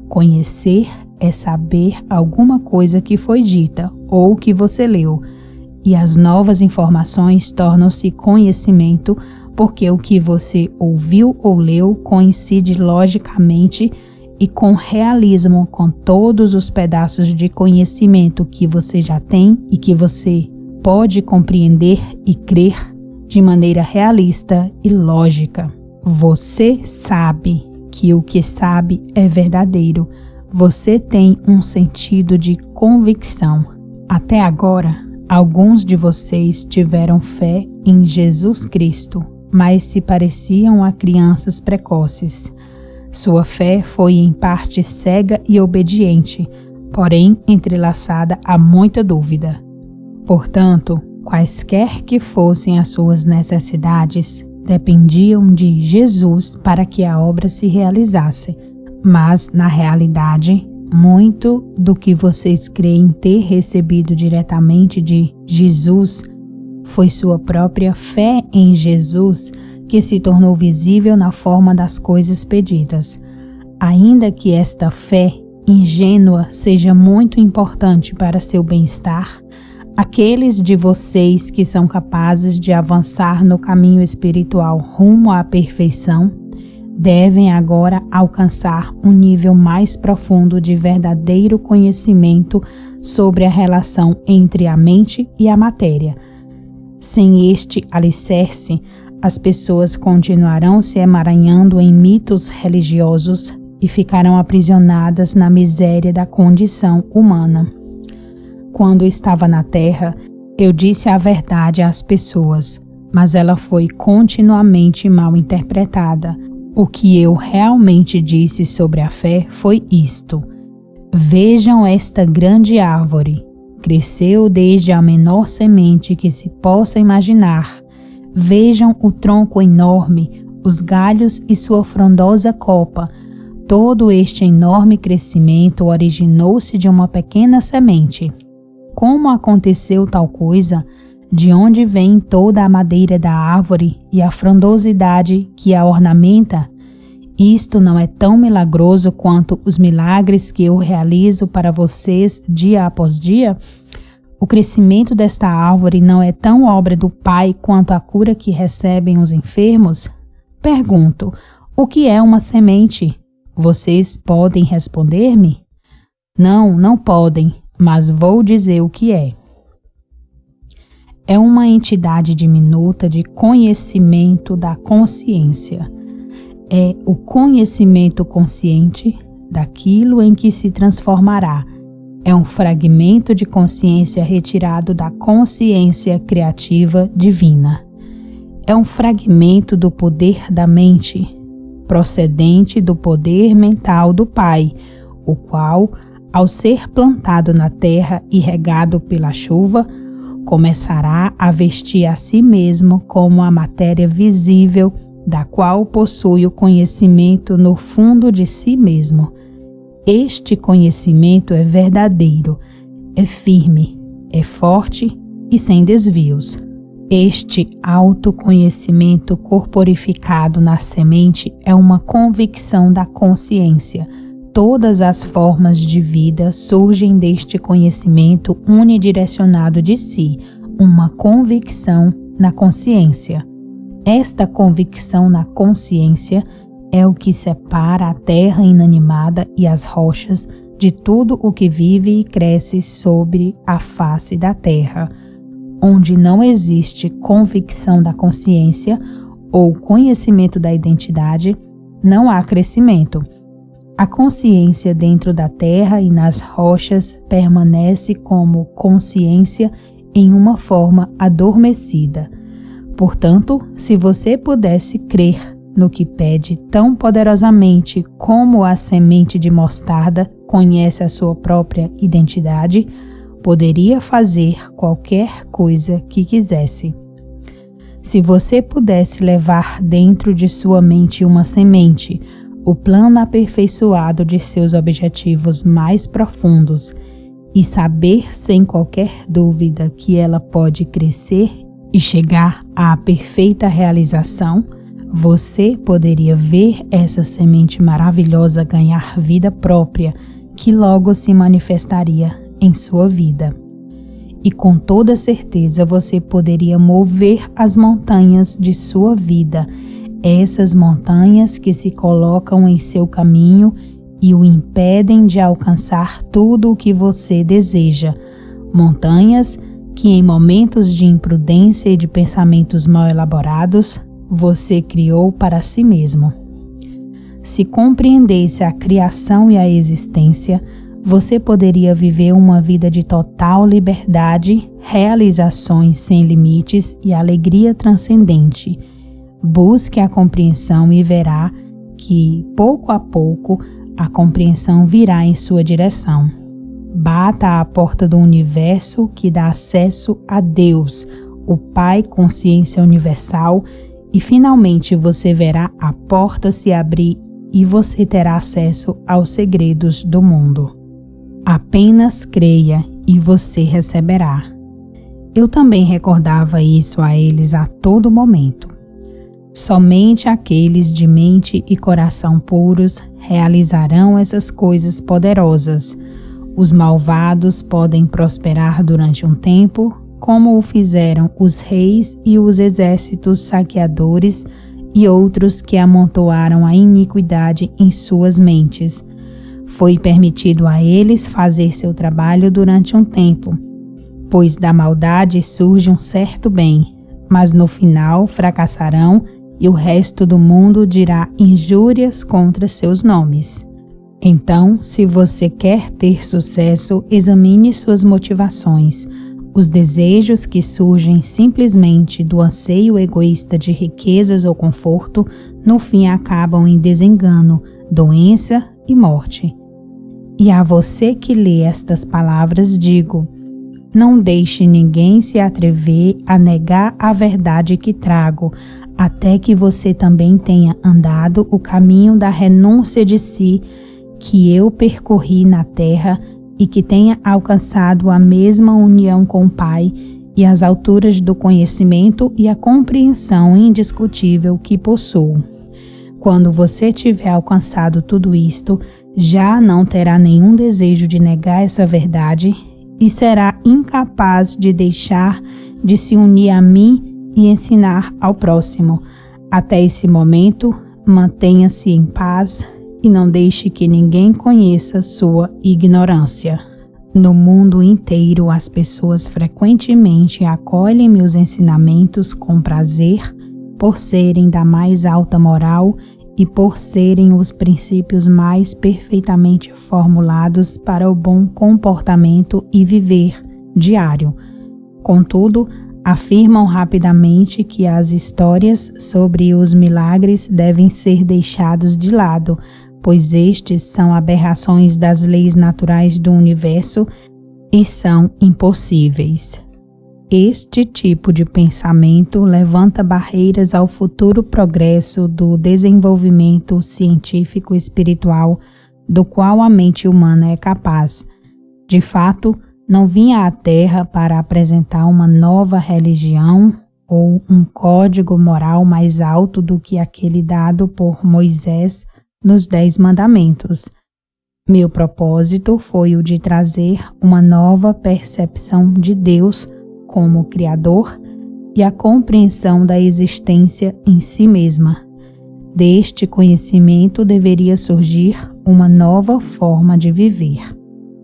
Conhecer é saber alguma coisa que foi dita ou que você leu, e as novas informações tornam-se conhecimento porque o que você ouviu ou leu coincide logicamente e com realismo com todos os pedaços de conhecimento que você já tem e que você pode compreender e crer de maneira realista e lógica. Você sabe que o que sabe é verdadeiro. Você tem um sentido de convicção. Até agora, alguns de vocês tiveram fé em Jesus Cristo, mas se pareciam a crianças precoces. Sua fé foi em parte cega e obediente, porém entrelaçada a muita dúvida. Portanto, quaisquer que fossem as suas necessidades, dependiam de Jesus para que a obra se realizasse. Mas, na realidade, muito do que vocês creem ter recebido diretamente de Jesus foi sua própria fé em Jesus que se tornou visível na forma das coisas pedidas. Ainda que esta fé ingênua seja muito importante para seu bem-estar, aqueles de vocês que são capazes de avançar no caminho espiritual rumo à perfeição devem agora alcançar um nível mais profundo de verdadeiro conhecimento sobre a relação entre a mente e a matéria. Sem este alicerce, as pessoas continuarão se emaranhando em mitos religiosos e ficarão aprisionadas na miséria da condição humana. Quando estava na Terra, eu disse a verdade às pessoas, mas ela foi continuamente mal interpretada. O que eu realmente disse sobre a fé foi isto: vejam esta grande árvore. Cresceu desde a menor semente que se possa imaginar. Vejam o tronco enorme, os galhos e sua frondosa copa. Todo este enorme crescimento originou-se de uma pequena semente. Como aconteceu tal coisa? De onde vem toda a madeira da árvore e a frondosidade que a ornamenta? Isto não é tão milagroso quanto os milagres que eu realizo para vocês dia após dia? O crescimento desta árvore não é tão obra do Pai quanto a cura que recebem os enfermos? Pergunto, o que é uma semente? Vocês podem responder-me? Não, não podem, mas vou dizer o que é. É uma entidade diminuta de conhecimento da consciência. É o conhecimento consciente daquilo em que se transformará. É um fragmento de consciência retirado da consciência criativa divina. É um fragmento do poder da mente, procedente do poder mental do Pai, o qual, ao ser plantado na terra e regado pela chuva, começará a vestir a si mesmo como a matéria visível da qual possui o conhecimento no fundo de si mesmo. Este conhecimento é verdadeiro, é firme, é forte e sem desvios. Este autoconhecimento corporificado na semente é uma convicção da consciência. Todas as formas de vida surgem deste conhecimento unidirecionado de si, uma convicção na consciência. Esta convicção na consciência é o que separa a terra inanimada e as rochas de tudo o que vive e cresce sobre a face da terra. Onde não existe convicção da consciência ou conhecimento da identidade, não há crescimento. A consciência dentro da terra e nas rochas permanece como consciência em uma forma adormecida. Portanto, se você pudesse crer no que pede tão poderosamente como a semente de mostarda conhece a sua própria identidade, poderia fazer qualquer coisa que quisesse. Se você pudesse levar dentro de sua mente uma semente, o plano aperfeiçoado de seus objetivos mais profundos, e saber sem qualquer dúvida que ela pode crescer e chegar à perfeita realização, você poderia ver essa semente maravilhosa ganhar vida própria, que logo se manifestaria em sua vida. E com toda certeza você poderia mover as montanhas de sua vida, essas montanhas que se colocam em seu caminho e o impedem de alcançar tudo o que você deseja. Montanhas que em momentos de imprudência e de pensamentos mal elaborados, você criou para si mesmo. Se compreendesse a criação e a existência, você poderia viver uma vida de total liberdade, realizações sem limites e alegria transcendente. Busque a compreensão e verá que, pouco a pouco, a compreensão virá em sua direção. Bata à porta do universo que dá acesso a Deus, o Pai Consciência Universal, e finalmente você verá a porta se abrir e você terá acesso aos segredos do mundo. Apenas creia e você receberá. Eu também recordava isso a eles a todo momento. Somente aqueles de mente e coração puros realizarão essas coisas poderosas. Os malvados podem prosperar durante um tempo, como o fizeram os reis e os exércitos saqueadores e outros que amontoaram a iniquidade em suas mentes. Foi permitido a eles fazer seu trabalho durante um tempo, pois da maldade surge um certo bem, mas no final fracassarão e o resto do mundo dirá injúrias contra seus nomes. Então, se você quer ter sucesso, examine suas motivações. Os desejos que surgem simplesmente do anseio egoísta de riquezas ou conforto, no fim acabam em desengano, doença e morte. E a você que lê estas palavras digo: não deixe ninguém se atrever a negar a verdade que trago, até que você também tenha andado o caminho da renúncia de si que eu percorri na terra e que tenha alcançado a mesma união com o Pai e as alturas do conhecimento e a compreensão indiscutível que possuo. Quando você tiver alcançado tudo isto, já não terá nenhum desejo de negar essa verdade e será incapaz de deixar de se unir a mim e ensinar ao próximo. Até esse momento, mantenha-se em paz, e não deixe que ninguém conheça sua ignorância. No mundo inteiro, as pessoas frequentemente acolhem meus ensinamentos com prazer, por serem da mais alta moral e por serem os princípios mais perfeitamente formulados para o bom comportamento e viver diário. Contudo, afirmam rapidamente que as histórias sobre os milagres devem ser deixados de lado, pois estes são aberrações das leis naturais do universo e são impossíveis. Este tipo de pensamento levanta barreiras ao futuro progresso do desenvolvimento científico e espiritual do qual a mente humana é capaz. De fato, não vinha à Terra para apresentar uma nova religião ou um código moral mais alto do que aquele dado por Moisés nos 10 Mandamentos. Meu propósito foi o de trazer uma nova percepção de Deus como Criador e a compreensão da existência em si mesma. Deste conhecimento deveria surgir uma nova forma de viver.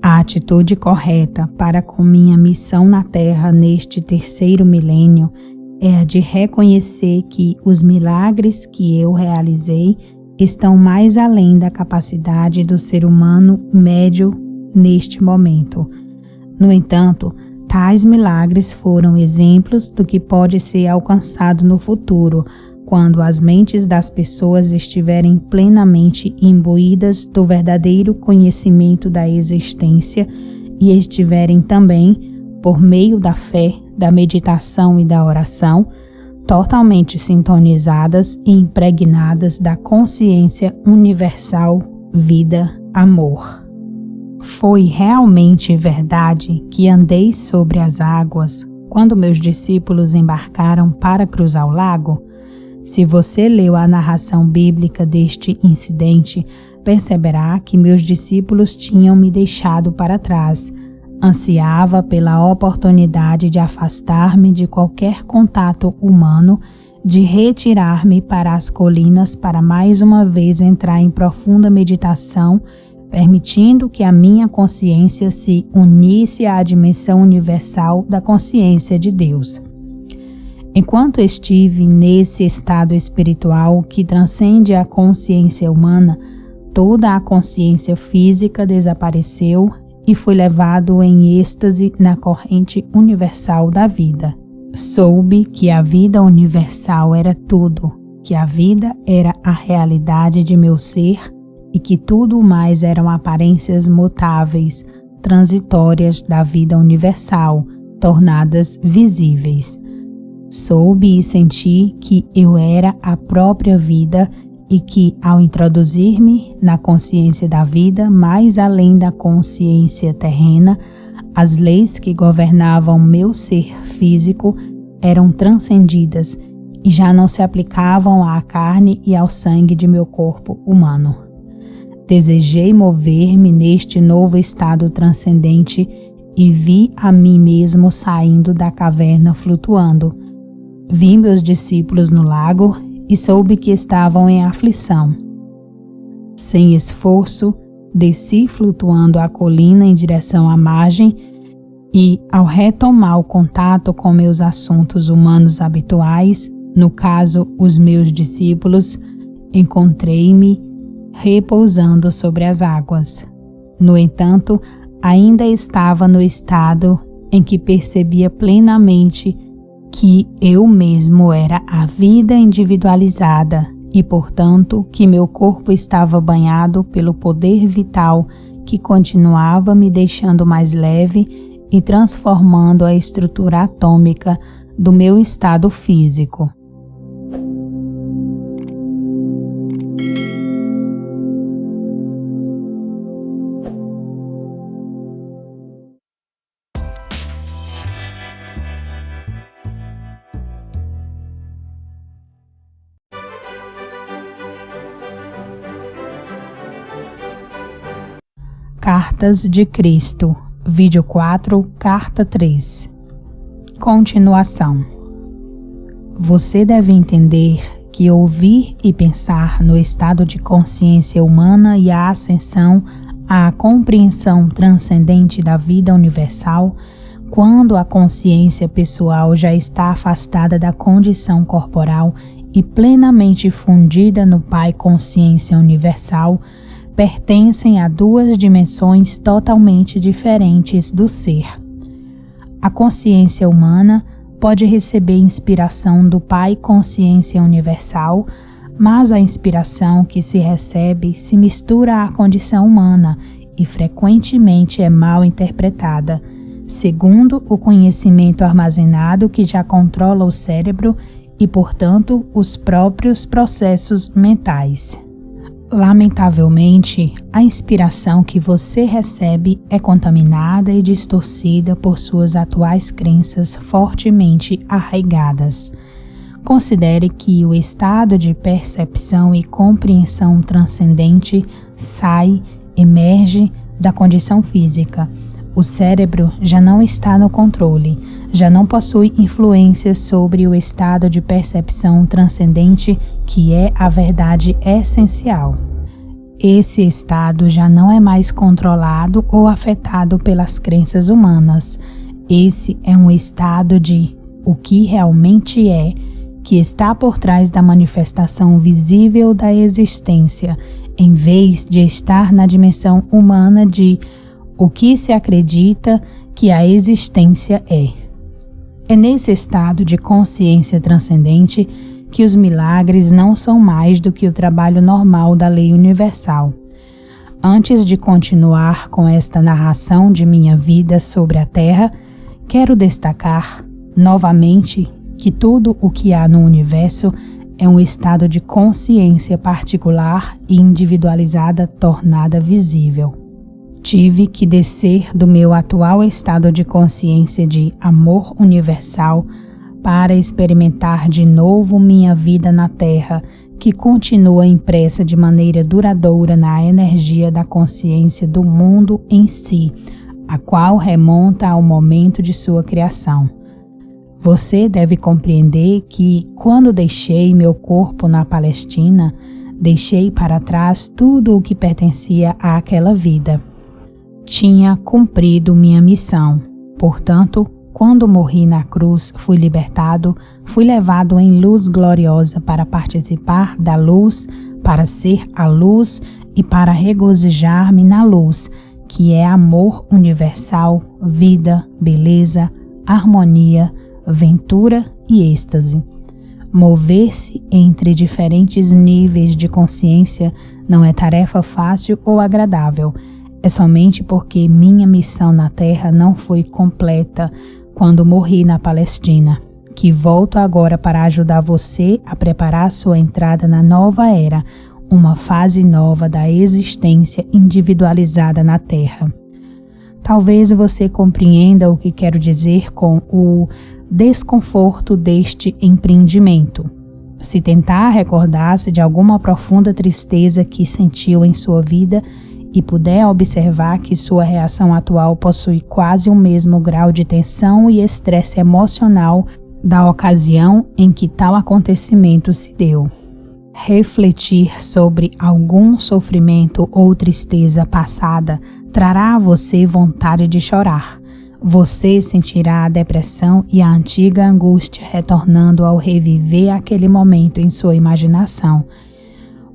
A atitude correta para com minha missão na Terra neste 3º milênio é a de reconhecer que os milagres que eu realizei estão mais além da capacidade do ser humano médio neste momento. No entanto, tais milagres foram exemplos do que pode ser alcançado no futuro, quando as mentes das pessoas estiverem plenamente imbuídas do verdadeiro conhecimento da existência e estiverem também, por meio da fé, da meditação e da oração, totalmente sintonizadas e impregnadas da consciência universal, vida, amor. Foi realmente verdade que andei sobre as águas quando meus discípulos embarcaram para cruzar o lago? Se você leu a narração bíblica deste incidente, perceberá que meus discípulos tinham me deixado para trás. Ansiava pela oportunidade de afastar-me de qualquer contato humano, de retirar-me para as colinas para mais uma vez entrar em profunda meditação, permitindo que a minha consciência se unisse à dimensão universal da consciência de Deus. Enquanto estive nesse estado espiritual que transcende a consciência humana, toda a consciência física desapareceu e fui levado em êxtase na corrente universal da vida. Soube que a vida universal era tudo, que a vida era a realidade de meu ser e que tudo mais eram aparências mutáveis, transitórias da vida universal, tornadas visíveis. Soube e senti que eu era a própria vida e que, ao introduzir-me na consciência da vida, mais além da consciência terrena, as leis que governavam meu ser físico eram transcendidas e já não se aplicavam à carne e ao sangue de meu corpo humano. Desejei mover-me neste novo estado transcendente e vi a mim mesmo saindo da caverna flutuando. Vi meus discípulos no lago e soube que estavam em aflição. Sem esforço, desci flutuando a colina em direção à margem e, ao retomar o contato com meus assuntos humanos habituais, no caso, os meus discípulos, encontrei-me repousando sobre as águas. No entanto, ainda estava no estado em que percebia plenamente que eu mesmo era a vida individualizada e, portanto, que meu corpo estava banhado pelo poder vital que continuava me deixando mais leve e transformando a estrutura atômica do meu estado físico. Cartas de Cristo, Vídeo 4, Carta 3. Continuação. Você deve entender que ouvir e pensar no estado de consciência humana e a ascensão à compreensão transcendente da vida universal, quando a consciência pessoal já está afastada da condição corporal e plenamente fundida no Pai Consciência Universal, pertencem a duas dimensões totalmente diferentes do ser. A consciência humana pode receber inspiração do Pai Consciência Universal, mas a inspiração que se recebe se mistura à condição humana e frequentemente é mal interpretada, segundo o conhecimento armazenado que já controla o cérebro e, portanto, os próprios processos mentais. Lamentavelmente, a inspiração que você recebe é contaminada e distorcida por suas atuais crenças fortemente arraigadas. Considere que o estado de percepção e compreensão transcendente emerge da condição física. O cérebro já não está no controle, já não possui influência sobre o estado de percepção transcendente, que é a verdade essencial. Esse estado já não é mais controlado ou afetado pelas crenças humanas. Esse é um estado de o que realmente é, que está por trás da manifestação visível da existência, em vez de estar na dimensão humana de o que se acredita que a existência é. É nesse estado de consciência transcendente que os milagres não são mais do que o trabalho normal da lei universal. Antes de continuar com esta narração de minha vida sobre a Terra, quero destacar novamente que tudo o que há no universo é um estado de consciência particular e individualizada tornada visível. Tive que descer do meu atual estado de consciência de amor universal para experimentar de novo minha vida na Terra, que continua impressa de maneira duradoura na energia da consciência do mundo em si, a qual remonta ao momento de sua criação. Você deve compreender que, quando deixei meu corpo na Palestina, deixei para trás tudo o que pertencia àquela vida. Tinha cumprido minha missão. Portanto, quando morri na cruz, fui libertado, fui levado em luz gloriosa para participar da luz, para ser a luz e para regozijar-me na luz, que é amor universal, vida, beleza, harmonia, ventura e êxtase. Mover-se entre diferentes níveis de consciência não é tarefa fácil ou agradável. É somente porque minha missão na Terra não foi completa quando morri na Palestina, que volto agora para ajudar você a preparar sua entrada na nova era, uma fase nova da existência individualizada na Terra. Talvez você compreenda o que quero dizer com o desconforto deste empreendimento. Se tentar recordar-se de alguma profunda tristeza que sentiu em sua vida e puder observar que sua reação atual possui quase o mesmo grau de tensão e estresse emocional da ocasião em que tal acontecimento se deu. Refletir sobre algum sofrimento ou tristeza passada trará a você vontade de chorar. Você sentirá a depressão e a antiga angústia retornando ao reviver aquele momento em sua imaginação.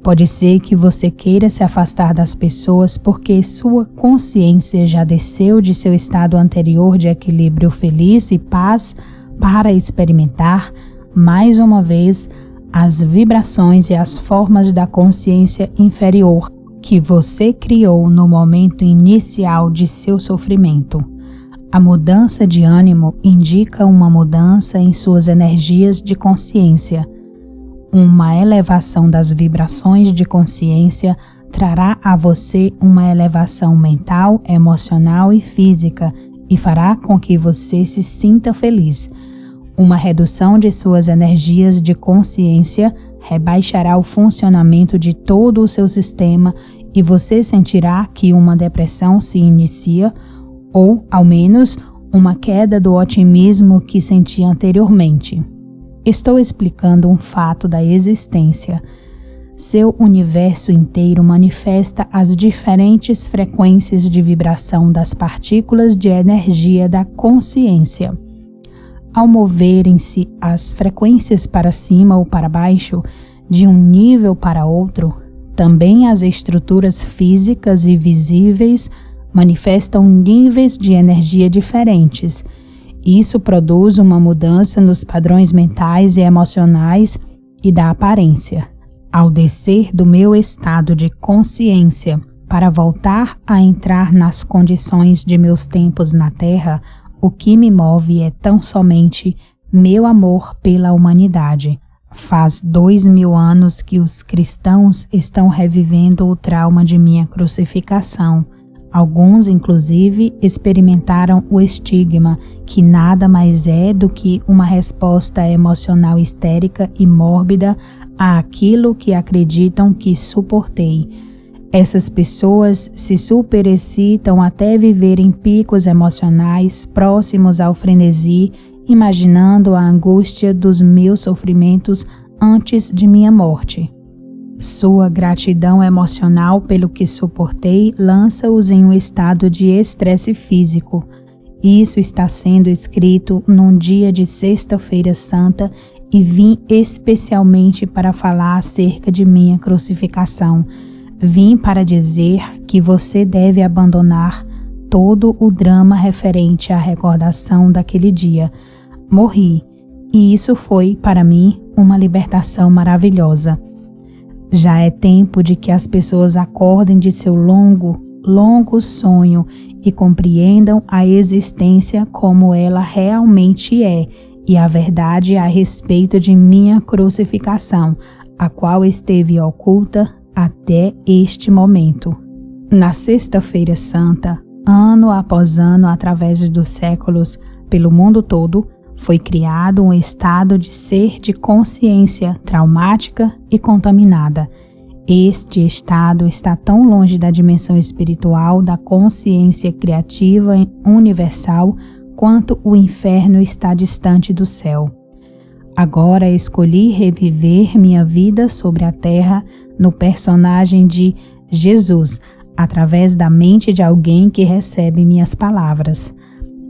Pode ser que você queira se afastar das pessoas porque sua consciência já desceu de seu estado anterior de equilíbrio feliz e paz para experimentar, mais uma vez, as vibrações e as formas da consciência inferior que você criou no momento inicial de seu sofrimento. A mudança de ânimo indica uma mudança em suas energias de consciência. Uma elevação das vibrações de consciência trará a você uma elevação mental, emocional e física e fará com que você se sinta feliz. Uma redução de suas energias de consciência rebaixará o funcionamento de todo o seu sistema e você sentirá que uma depressão se inicia ou, ao menos, uma queda do otimismo que sentia anteriormente. Estou explicando um fato da existência. Seu universo inteiro manifesta as diferentes frequências de vibração das partículas de energia da consciência. Ao moverem-se as frequências para cima ou para baixo, de um nível para outro, também as estruturas físicas e visíveis manifestam níveis de energia diferentes. Isso produz uma mudança nos padrões mentais e emocionais e da aparência. Ao descer do meu estado de consciência para voltar a entrar nas condições de meus tempos na Terra, o que me move é tão somente meu amor pela humanidade. Faz 2000 anos que os cristãos estão revivendo o trauma de minha crucificação. Alguns, inclusive, experimentaram o estigma, que nada mais é do que uma resposta emocional histérica e mórbida àquilo que acreditam que suportei. Essas pessoas se superexcitam até viverem picos emocionais próximos ao frenesi, imaginando a angústia dos meus sofrimentos antes de minha morte. Sua gratidão emocional pelo que suportei lança-os em um estado de estresse físico. Isso está sendo escrito num dia de Sexta-feira Santa e vim especialmente para falar acerca de minha crucificação. Vim para dizer que você deve abandonar todo o drama referente à recordação daquele dia. Morri, e isso foi, para mim, uma libertação maravilhosa. Já é tempo de que as pessoas acordem de seu longo sonho e compreendam a existência como ela realmente é e a verdade a respeito de minha crucificação, a qual esteve oculta até este momento. Na Sexta-feira Santa, ano após ano, através dos séculos, pelo mundo todo, foi criado um estado de ser de consciência traumática e contaminada. Este estado está tão longe da dimensão espiritual da consciência criativa universal quanto o inferno está distante do céu. Agora escolhi reviver minha vida sobre a terra no personagem de Jesus, através da mente de alguém que recebe minhas palavras.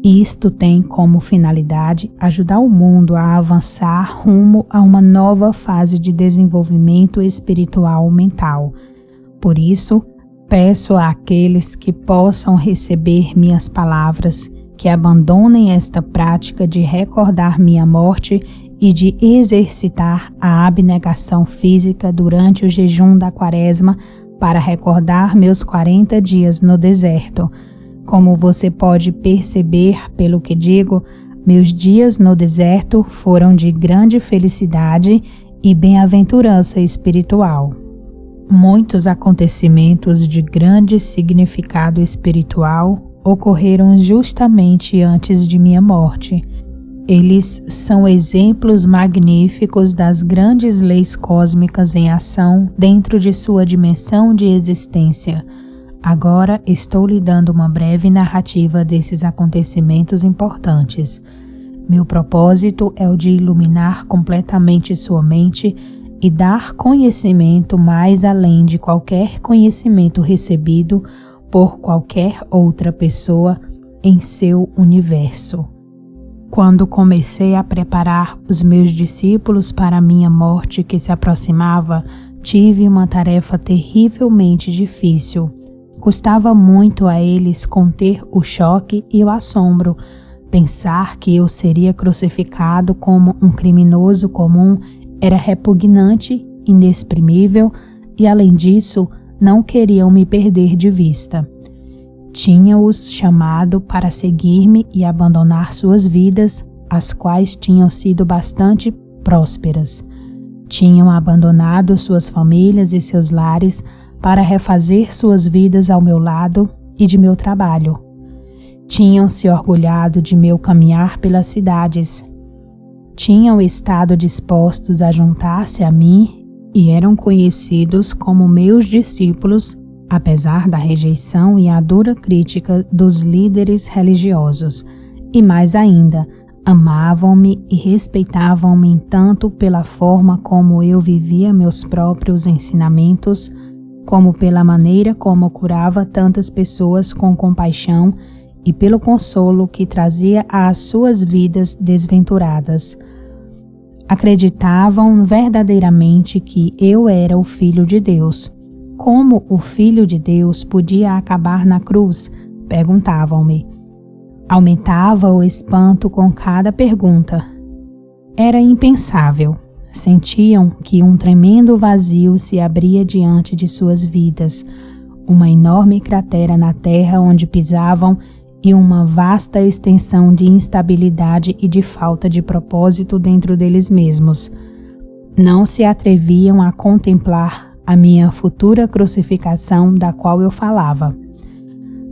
Isto tem como finalidade ajudar o mundo a avançar rumo a uma nova fase de desenvolvimento espiritual mental. Por isso, peço àqueles que possam receber minhas palavras que abandonem esta prática de recordar minha morte e de exercitar a abnegação física durante o jejum da Quaresma para recordar meus 40 dias no deserto. Como você pode perceber pelo que digo, meus dias no deserto foram de grande felicidade e bem-aventurança espiritual. Muitos acontecimentos de grande significado espiritual ocorreram justamente antes de minha morte. Eles são exemplos magníficos das grandes leis cósmicas em ação dentro de sua dimensão de existência. Agora estou lhe dando uma breve narrativa desses acontecimentos importantes. Meu propósito é o de iluminar completamente sua mente e dar conhecimento mais além de qualquer conhecimento recebido por qualquer outra pessoa em seu universo. Quando comecei a preparar os meus discípulos para a minha morte que se aproximava, tive uma tarefa terrivelmente difícil. Custava muito a eles conter o choque e o assombro. Pensar que eu seria crucificado como um criminoso comum era repugnante, inexprimível e, além disso, não queriam me perder de vista. Tinha-os chamado para seguir-me e abandonar suas vidas, as quais tinham sido bastante prósperas. Tinham abandonado suas famílias e seus lares para refazer suas vidas ao meu lado e de meu trabalho. Tinham se orgulhado de meu caminhar pelas cidades. Tinham estado dispostos a juntar-se a mim e eram conhecidos como meus discípulos, apesar da rejeição e a dura crítica dos líderes religiosos. E mais ainda, Amavam-me e respeitavam-me tanto pela forma como eu vivia meus próprios ensinamentos, como pela maneira como curava tantas pessoas com compaixão e pelo consolo que trazia às suas vidas desventuradas. Acreditavam verdadeiramente que eu era o Filho de Deus. Como o Filho de Deus podia acabar na cruz? Perguntavam-me. Aumentava o espanto com cada pergunta. Era impensável. Sentiam que um tremendo vazio se abria diante de suas vidas, uma enorme cratera na terra onde pisavam e uma vasta extensão de instabilidade e de falta de propósito dentro deles mesmos. Não se atreviam a contemplar a minha futura crucificação da qual eu falava.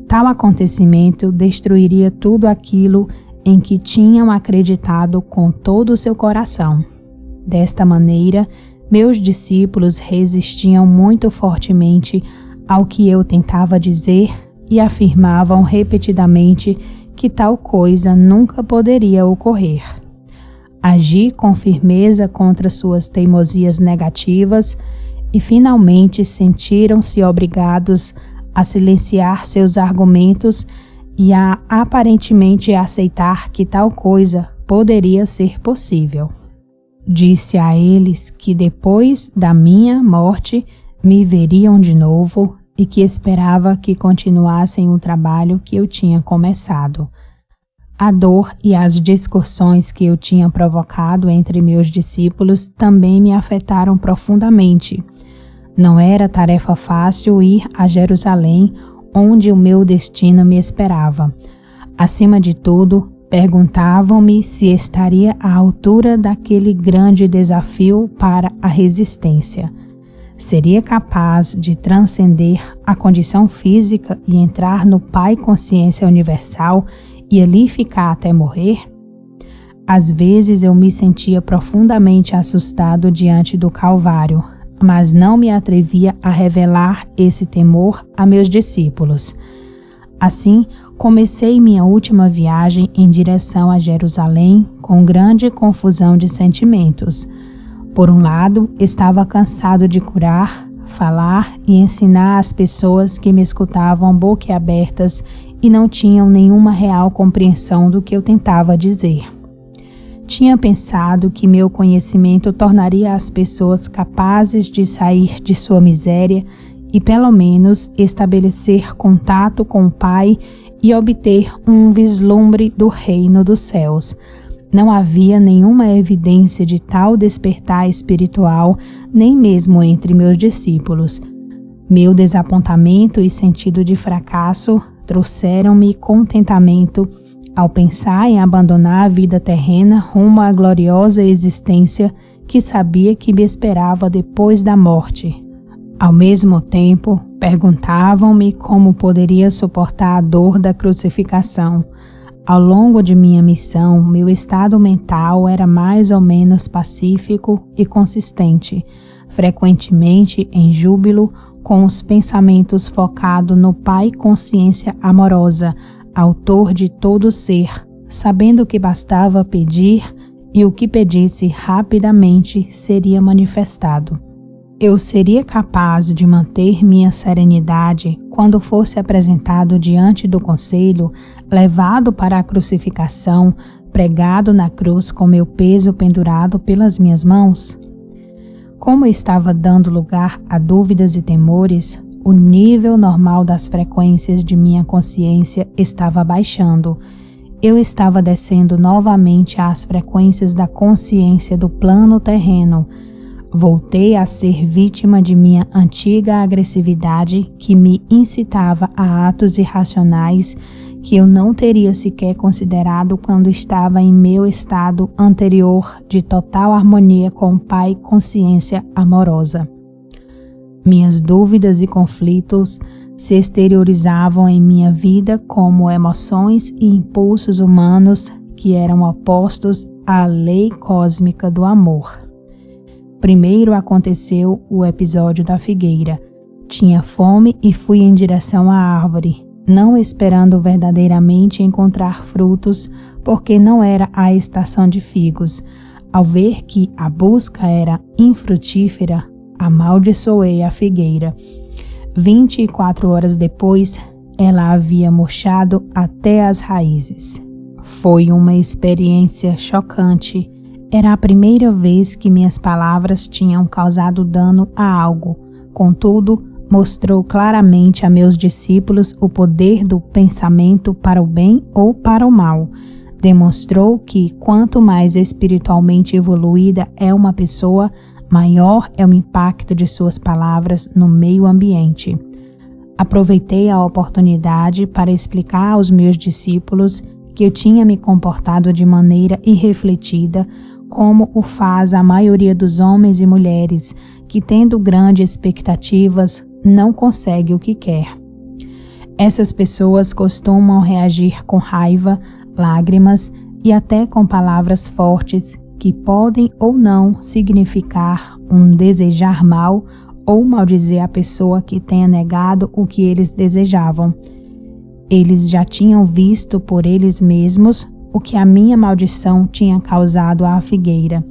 Tal acontecimento destruiria tudo aquilo em que tinham acreditado com todo o seu coração. Desta maneira, meus discípulos resistiam muito fortemente ao que eu tentava dizer e afirmavam repetidamente que tal coisa nunca poderia ocorrer. Agi com firmeza contra suas teimosias negativas e finalmente sentiram-se obrigados a silenciar seus argumentos e a aparentemente aceitar que tal coisa poderia ser possível. Disse a eles que depois da minha morte me veriam de novo e que esperava que continuassem o trabalho que eu tinha começado. A dor e as discussões que eu tinha provocado entre meus discípulos também me afetaram profundamente. Não era tarefa fácil ir a Jerusalém, onde o meu destino me esperava. Acima de tudo, perguntavam-me se estaria à altura daquele grande desafio para a resistência. Seria capaz de transcender a condição física e entrar no Pai Consciência Universal e ali ficar até morrer? Às vezes eu me sentia profundamente assustado diante do Calvário, mas não me atrevia a revelar esse temor a meus discípulos. Assim, comecei minha última viagem em direção a Jerusalém com grande confusão de sentimentos. Por um lado, estava cansado de curar, falar e ensinar as pessoas que me escutavam boquiabertas e não tinham nenhuma real compreensão do que eu tentava dizer. Tinha pensado que meu conhecimento tornaria as pessoas capazes de sair de sua miséria e, pelo menos, estabelecer contato com o Pai e obter um vislumbre do reino dos céus. Não havia nenhuma evidência de tal despertar espiritual, nem mesmo entre meus discípulos. Meu desapontamento e sentido de fracasso trouxeram-me contentamento ao pensar em abandonar a vida terrena rumo à gloriosa existência que sabia que me esperava depois da morte. Ao mesmo tempo, perguntavam-me como poderia suportar a dor da crucificação. Ao longo de minha missão, meu estado mental era mais ou menos pacífico e consistente, frequentemente em júbilo, com os pensamentos focados no Pai Consciência Amorosa, autor de todo ser, sabendo que bastava pedir e o que pedisse rapidamente seria manifestado. Eu seria capaz de manter minha serenidade quando fosse apresentado diante do conselho, levado para a crucificação, pregado na cruz com meu peso pendurado pelas minhas mãos? Como estava dando lugar a dúvidas e temores, o nível normal das frequências de minha consciência estava baixando. Eu estava descendo novamente às frequências da consciência do plano terreno. Voltei a ser vítima de minha antiga agressividade que me incitava a atos irracionais que eu não teria sequer considerado quando estava em meu estado anterior de total harmonia com o Pai Consciência Amorosa. Minhas dúvidas e conflitos se exteriorizavam em minha vida como emoções e impulsos humanos que eram opostos à lei cósmica do amor. Primeiro aconteceu o episódio da figueira. Tinha fome e fui em direção à árvore. não esperando verdadeiramente encontrar frutos, porque não era a estação de figos. Ao ver que a busca era infrutífera, amaldiçoei a figueira. 24 horas depois, ela havia murchado até as raízes. Foi uma experiência chocante. Era a primeira vez que minhas palavras tinham causado dano a algo. Contudo, mostrou claramente a meus discípulos o poder do pensamento para o bem ou para o mal. Demonstrou que quanto mais espiritualmente evoluída é uma pessoa, maior é o impacto de suas palavras no meio ambiente. Aproveitei a oportunidade para explicar aos meus discípulos que eu tinha me comportado de maneira irrefletida, como o faz a maioria dos homens e mulheres que, tendo grandes expectativas, não consegue o que quer. Essas pessoas costumam reagir com raiva, lágrimas e até com palavras fortes que podem ou não significar um desejar mal ou maldizer a pessoa que tenha negado o que eles desejavam. Eles já tinham visto por eles mesmos o que a minha maldição tinha causado à figueira.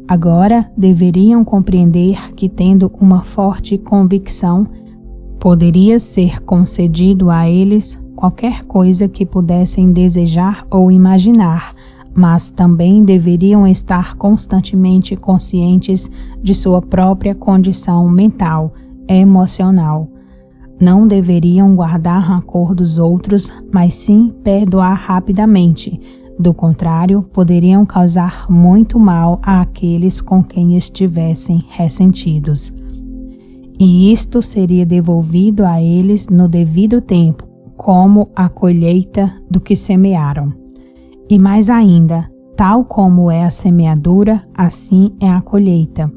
Agora deveriam compreender que, tendo uma forte convicção, poderia ser concedido a eles qualquer coisa que pudessem desejar ou imaginar, mas também deveriam estar constantemente conscientes de sua própria condição mental, emocional. Não deveriam guardar rancor dos outros, mas sim perdoar rapidamente. Do contrário, poderiam causar muito mal àqueles com quem estivessem ressentidos. E isto seria devolvido a eles no devido tempo, como a colheita do que semearam. E mais ainda, tal como é a semeadura, assim é a colheita.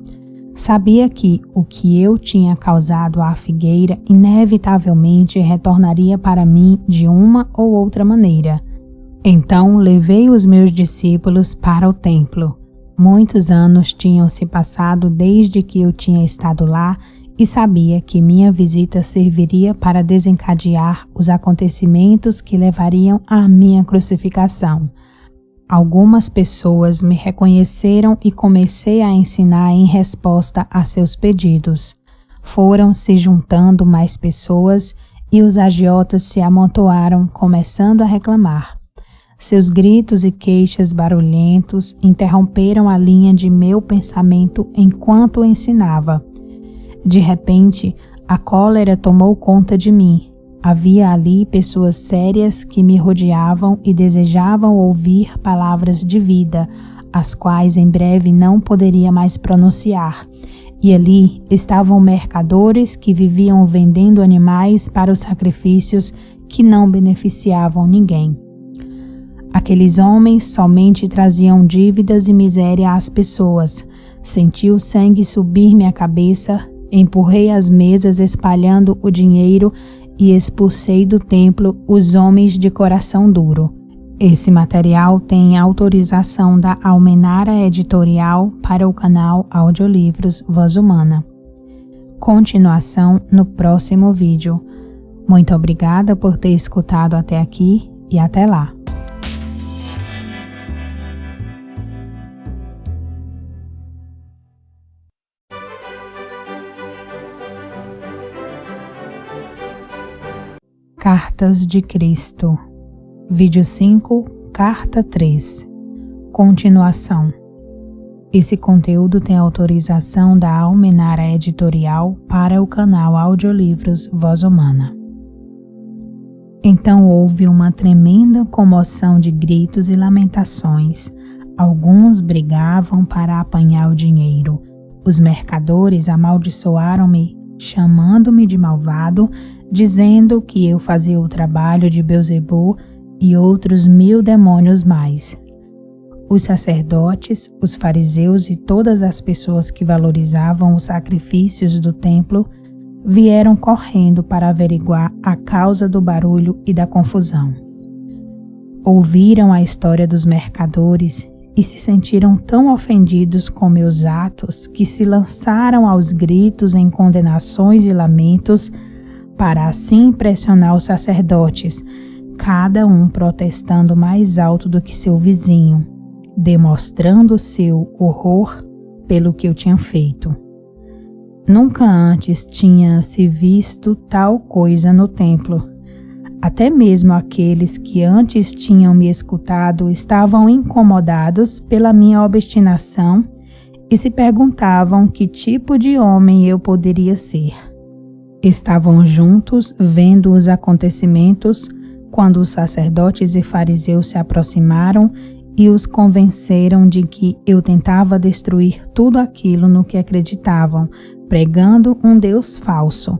Sabia que o que eu tinha causado à figueira inevitavelmente retornaria para mim de uma ou outra maneira. Então levei os meus discípulos para o templo. Muitos anos tinham se passado desde que eu tinha estado lá e sabia que minha visita serviria para desencadear os acontecimentos que levariam à minha crucificação. Algumas pessoas me reconheceram e comecei a ensinar em resposta a seus pedidos. Foram se juntando mais pessoas e os agiotas se amontoaram, começando a reclamar. Seus gritos e queixas barulhentos interromperam a linha de meu pensamento enquanto ensinava. De repente, a cólera tomou conta de mim. Havia ali pessoas sérias que me rodeavam e desejavam ouvir palavras de vida, as quais em breve não poderia mais pronunciar. E ali estavam mercadores que viviam vendendo animais para os sacrifícios que não beneficiavam ninguém. Aqueles homens somente traziam dívidas e miséria às pessoas. Senti o sangue subir minha cabeça, empurrei as mesas espalhando o dinheiro e expulsei do templo os homens de coração duro. Esse material tem autorização da Almenara Editorial para o canal Audiolivros Voz Humana. Continuação no próximo vídeo. Muito obrigada por ter escutado até aqui e até lá. Cartas de Cristo. Vídeo 5, Carta 3. Continuação. Esse conteúdo tem autorização da Almenara Editorial para o canal Audiolivros Voz Humana. Então houve uma tremenda comoção de gritos e lamentações. Alguns brigavam para apanhar o dinheiro. Os mercadores amaldiçoaram-me, chamando-me de malvado, dizendo que eu fazia o trabalho de Belzebu e outros 1000 demônios mais. Os sacerdotes, os fariseus e todas as pessoas que valorizavam os sacrifícios do templo vieram correndo para averiguar a causa do barulho e da confusão. Ouviram a história dos mercadores e se sentiram tão ofendidos com meus atos que se lançaram aos gritos em condenações e lamentos, para assim impressionar os sacerdotes, cada um protestando mais alto do que seu vizinho, demonstrando seu horror pelo que eu tinha feito. Nunca antes tinha se visto tal coisa no templo. Até mesmo aqueles que antes tinham me escutado estavam incomodados pela minha obstinação e se perguntavam que tipo de homem eu poderia ser. Estavam juntos vendo os acontecimentos quando os sacerdotes e fariseus se aproximaram e os convenceram de que eu tentava destruir tudo aquilo no que acreditavam, pregando um Deus falso,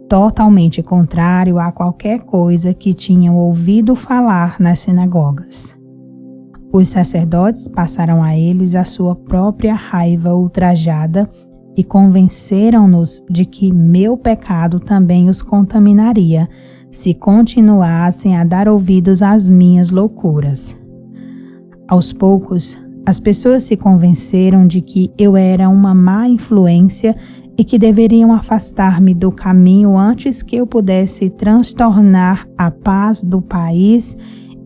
totalmente contrário a qualquer coisa que tinham ouvido falar nas sinagogas. Os sacerdotes passaram a eles a sua própria raiva ultrajada e convenceram-nos de que meu pecado também os contaminaria se continuassem a dar ouvidos às minhas loucuras. Aos poucos, as pessoas se convenceram de que eu era uma má influência e que deveriam afastar-me do caminho antes que eu pudesse transtornar a paz do país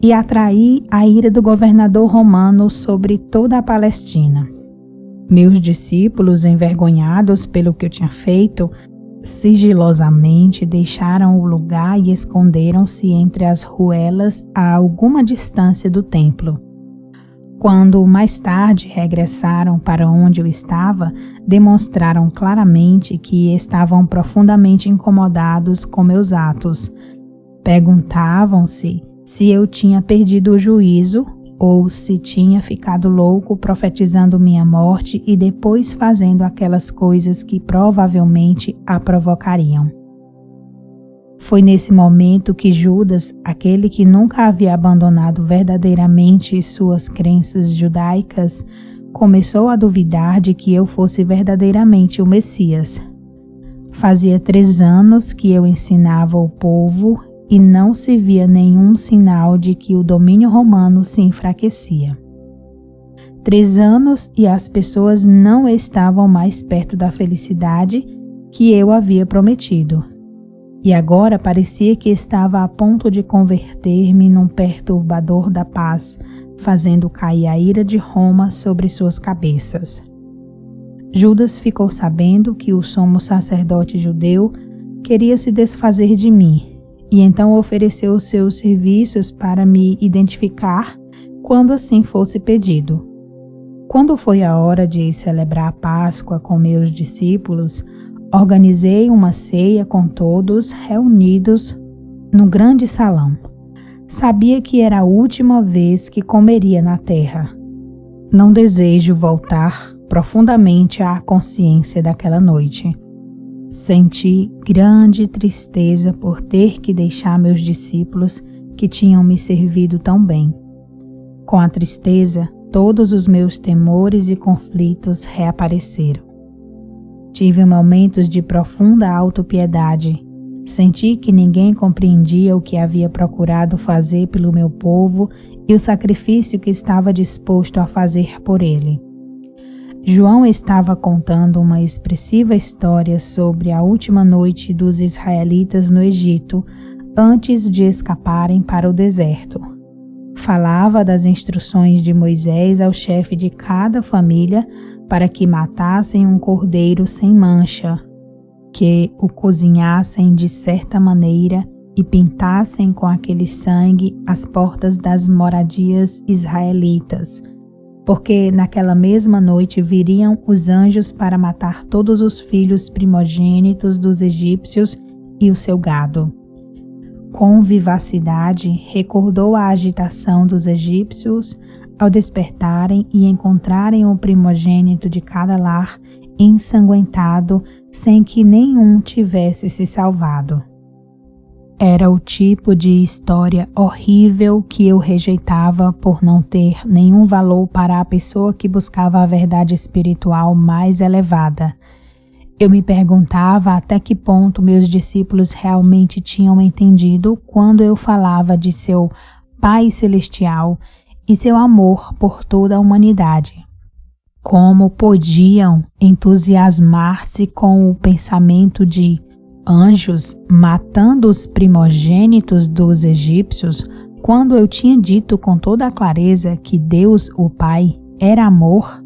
e atrair a ira do governador romano sobre toda a Palestina. Meus discípulos, envergonhados pelo que eu tinha feito, sigilosamente deixaram o lugar e esconderam-se entre as ruelas a alguma distância do templo. Quando mais tarde regressaram para onde eu estava, demonstraram claramente que estavam profundamente incomodados com meus atos. Perguntavam-se se eu tinha perdido o juízo ou se tinha ficado louco profetizando minha morte e depois fazendo aquelas coisas que provavelmente a provocariam. Foi nesse momento que Judas, aquele que nunca havia abandonado verdadeiramente suas crenças judaicas, começou a duvidar de que eu fosse verdadeiramente o Messias. Fazia 3 anos que eu ensinava o povo e não se via nenhum sinal de que o domínio romano se enfraquecia. 3 anos e as pessoas não estavam mais perto da felicidade que eu havia prometido. E agora parecia que estava a ponto de converter-me num perturbador da paz, fazendo cair a ira de Roma sobre suas cabeças. Judas ficou sabendo que o sumo sacerdote judeu queria se desfazer de mim, e então ofereceu seus serviços para me identificar quando assim fosse pedido. Quando foi a hora de celebrar a Páscoa com meus discípulos, organizei uma ceia com todos reunidos no grande salão. Sabia que era a última vez que comeria na terra. Não desejo voltar profundamente à consciência daquela noite. Senti grande tristeza por ter que deixar meus discípulos que tinham me servido tão bem. Com a tristeza, todos os meus temores e conflitos reapareceram. Tive momentos de profunda autopiedade. Senti que ninguém compreendia o que havia procurado fazer pelo meu povo e o sacrifício que estava disposto a fazer por ele. João estava contando uma expressiva história sobre a última noite dos israelitas no Egito, antes de escaparem para o deserto. Falava das instruções de Moisés ao chefe de cada família para que matassem um cordeiro sem mancha, que o cozinhassem de certa maneira e pintassem com aquele sangue as portas das moradias israelitas, porque naquela mesma noite viriam os anjos para matar todos os filhos primogênitos dos egípcios e o seu gado. Com vivacidade, recordou a agitação dos egípcios ao despertarem e encontrarem o primogênito de cada lar ensanguentado, sem que nenhum tivesse se salvado. Era o tipo de história horrível que eu rejeitava por não ter nenhum valor para a pessoa que buscava a verdade espiritual mais elevada. Eu me perguntava até que ponto meus discípulos realmente tinham entendido quando eu falava de seu Pai Celestial e seu amor por toda a humanidade. Como podiam entusiasmar-se com o pensamento de anjos matando os primogênitos dos egípcios, quando eu tinha dito com toda a clareza que Deus, o Pai, era amor?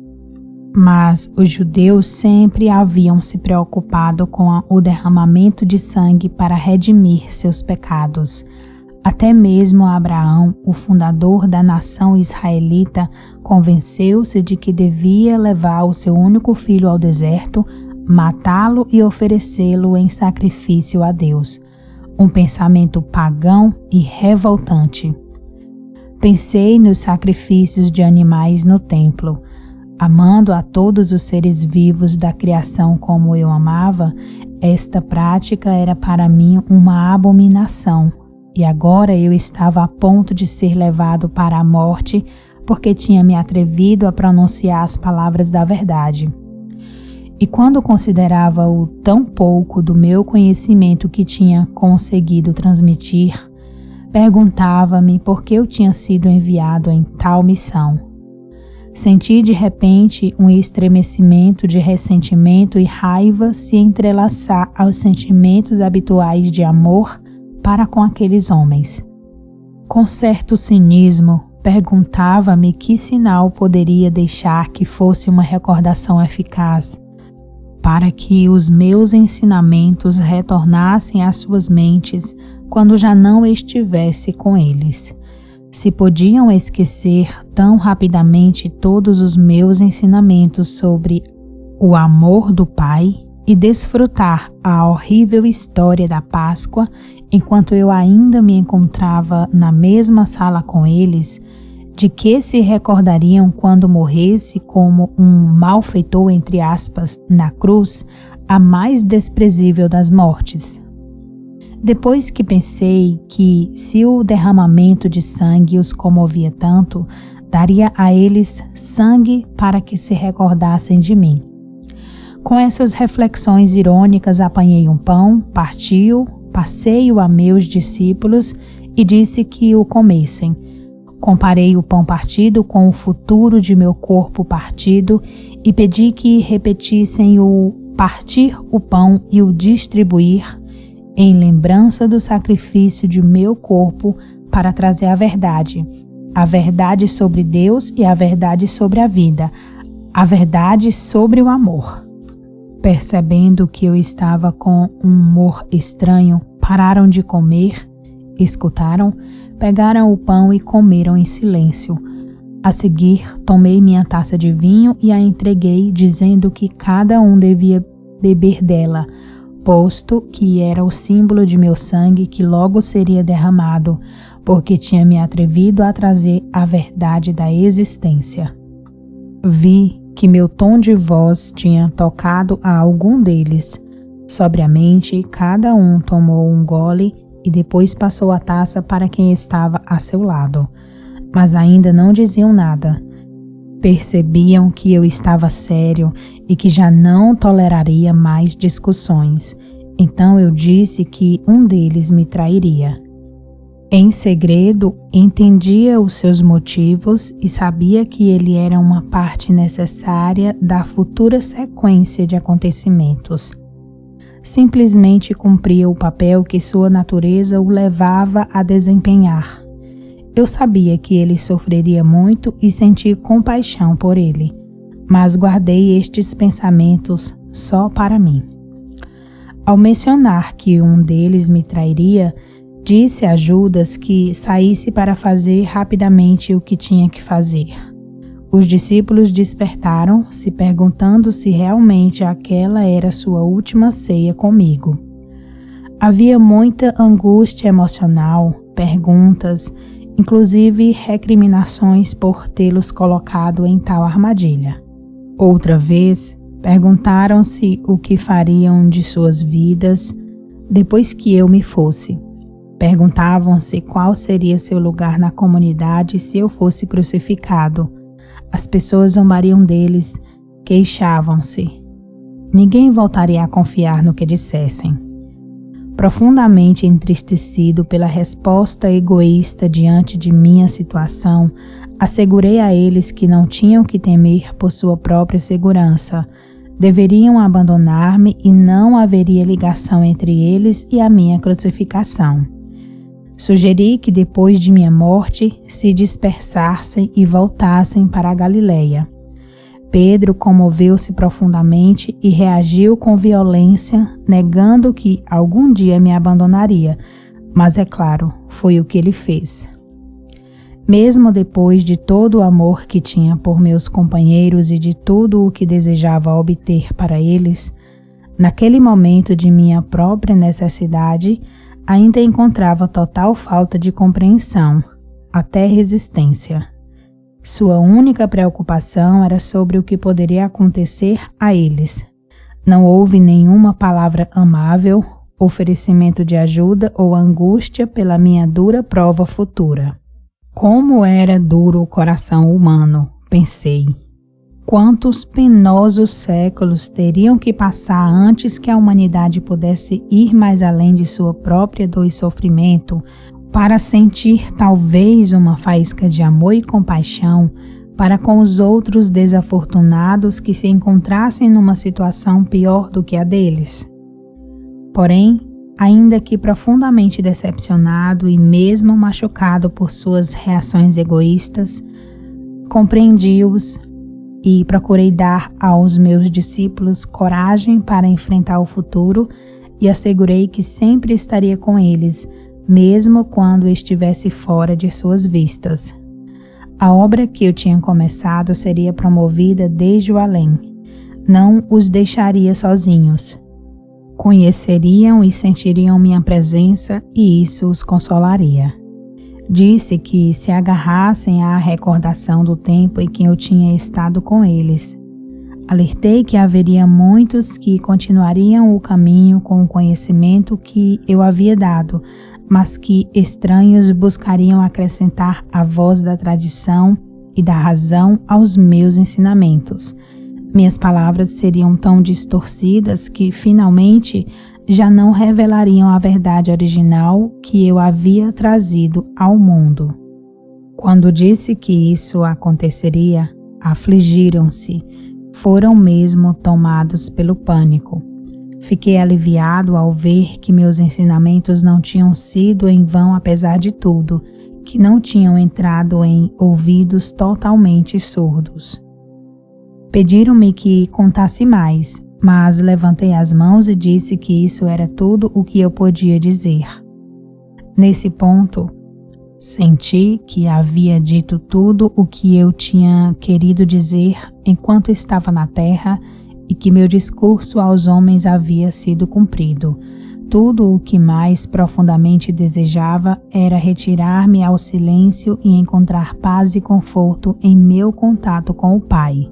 Mas os judeus sempre haviam se preocupado com o derramamento de sangue para redimir seus pecados. Até mesmo Abraão, o fundador da nação israelita, convenceu-se de que devia levar o seu único filho ao deserto, matá-lo e oferecê-lo em sacrifício a Deus. Um pensamento pagão e revoltante. Pensei nos sacrifícios de animais no templo. Amando a todos os seres vivos da criação como eu amava, esta prática era para mim uma abominação, e agora eu estava a ponto de ser levado para a morte porque tinha me atrevido a pronunciar as palavras da verdade. E quando considerava o tão pouco do meu conhecimento que tinha conseguido transmitir, perguntava-me por que eu tinha sido enviado em tal missão. Senti de repente um estremecimento de ressentimento e raiva se entrelaçar aos sentimentos habituais de amor para com aqueles homens. Com certo cinismo, perguntava-me que sinal poderia deixar que fosse uma recordação eficaz, para que os meus ensinamentos retornassem às suas mentes quando já não estivesse com eles. Se podiam esquecer tão rapidamente todos os meus ensinamentos sobre o amor do Pai e desfrutar a horrível história da Páscoa enquanto eu ainda me encontrava na mesma sala com eles, de que se recordariam quando morresse como um malfeitor, entre aspas, na cruz, a mais desprezível das mortes? Depois que pensei que, se o derramamento de sangue os comovia tanto, daria a eles sangue para que se recordassem de mim. Com essas reflexões irônicas, apanhei um pão, parti-o, passei-o a meus discípulos e disse que o comessem. Comparei o pão partido com o futuro de meu corpo partido e pedi que repetissem o partir o pão e o distribuir em lembrança do sacrifício de meu corpo para trazer a verdade sobre Deus e a verdade sobre a vida, a verdade sobre o amor. Percebendo que eu estava com um humor estranho, pararam de comer, escutaram, pegaram o pão e comeram em silêncio. A seguir, tomei minha taça de vinho e a entreguei, dizendo que cada um devia beber dela, posto que era o símbolo de meu sangue que logo seria derramado, porque tinha me atrevido a trazer a verdade da existência. Vi que meu tom de voz tinha tocado a algum deles. Sobriamente, cada um tomou um gole e depois passou a taça para quem estava a seu lado, mas ainda não diziam nada. Percebiam que eu estava sério e que já não toleraria mais discussões. Então eu disse que um deles me trairia. Em segredo, entendia os seus motivos e sabia que ele era uma parte necessária da futura sequência de acontecimentos. Simplesmente cumpria o papel que sua natureza o levava a desempenhar. Eu sabia que ele sofreria muito e senti compaixão por ele, mas guardei estes pensamentos só para mim. Ao mencionar que um deles me trairia, disse a Judas que saísse para fazer rapidamente o que tinha que fazer. Os discípulos despertaram, se perguntando se realmente aquela era sua última ceia comigo. Havia muita angústia emocional, perguntas, inclusive recriminações por tê-los colocado em tal armadilha. Outra vez, perguntaram-se o que fariam de suas vidas depois que eu me fosse. Perguntavam-se qual seria seu lugar na comunidade se eu fosse crucificado. As pessoas zombariam deles, queixavam-se. Ninguém voltaria a confiar no que dissessem. Profundamente entristecido pela resposta egoísta diante de minha situação, assegurei a eles que não tinham que temer por sua própria segurança. deveriam abandonar-me e não haveria ligação entre eles e a minha crucificação. Sugeri que depois de minha morte se dispersassem e voltassem para a Galileia. Pedro comoveu-se profundamente e reagiu com violência, negando que algum dia me abandonaria, mas é claro, foi o que ele fez. Mesmo depois de todo o amor que tinha por meus companheiros e de tudo o que desejava obter para eles, naquele momento de minha própria necessidade, ainda encontrava total falta de compreensão, até resistência. Sua única preocupação era sobre o que poderia acontecer a eles. Não houve nenhuma palavra amável, oferecimento de ajuda ou angústia pela minha dura prova futura. Como era duro o coração humano, pensei. Quantos penosos séculos teriam que passar antes que a humanidade pudesse ir mais além de sua própria dor e sofrimento para sentir talvez uma faísca de amor e compaixão para com os outros desafortunados que se encontrassem numa situação pior do que a deles. Porém, ainda que profundamente decepcionado e mesmo machucado por suas reações egoístas, compreendi-os e procurei dar aos meus discípulos coragem para enfrentar o futuro e assegurei que sempre estaria com eles, mesmo quando estivesse fora de suas vistas. A obra que eu tinha começado seria promovida desde o além. Não os deixaria sozinhos. Conheceriam e sentiriam minha presença e isso os consolaria. Disse que se agarrassem à recordação do tempo em que eu tinha estado com eles. Alertei que haveria muitos que continuariam o caminho com o conhecimento que eu havia dado, mas que estranhos buscariam acrescentar a voz da tradição e da razão aos meus ensinamentos. Minhas palavras seriam tão distorcidas que, finalmente, já não revelariam a verdade original que eu havia trazido ao mundo. Quando disse que isso aconteceria, afligiram-se, foram mesmo tomados pelo pânico. Fiquei aliviado ao ver que meus ensinamentos não tinham sido em vão apesar de tudo, que não tinham entrado em ouvidos totalmente surdos. Pediram-me que contasse mais, mas levantei as mãos e disse que isso era tudo o que eu podia dizer. Nesse ponto, senti que havia dito tudo o que eu tinha querido dizer enquanto estava na terra e que meu discurso aos homens havia sido cumprido. Tudo o que mais profundamente desejava era retirar-me ao silêncio e encontrar paz e conforto em meu contato com o Pai.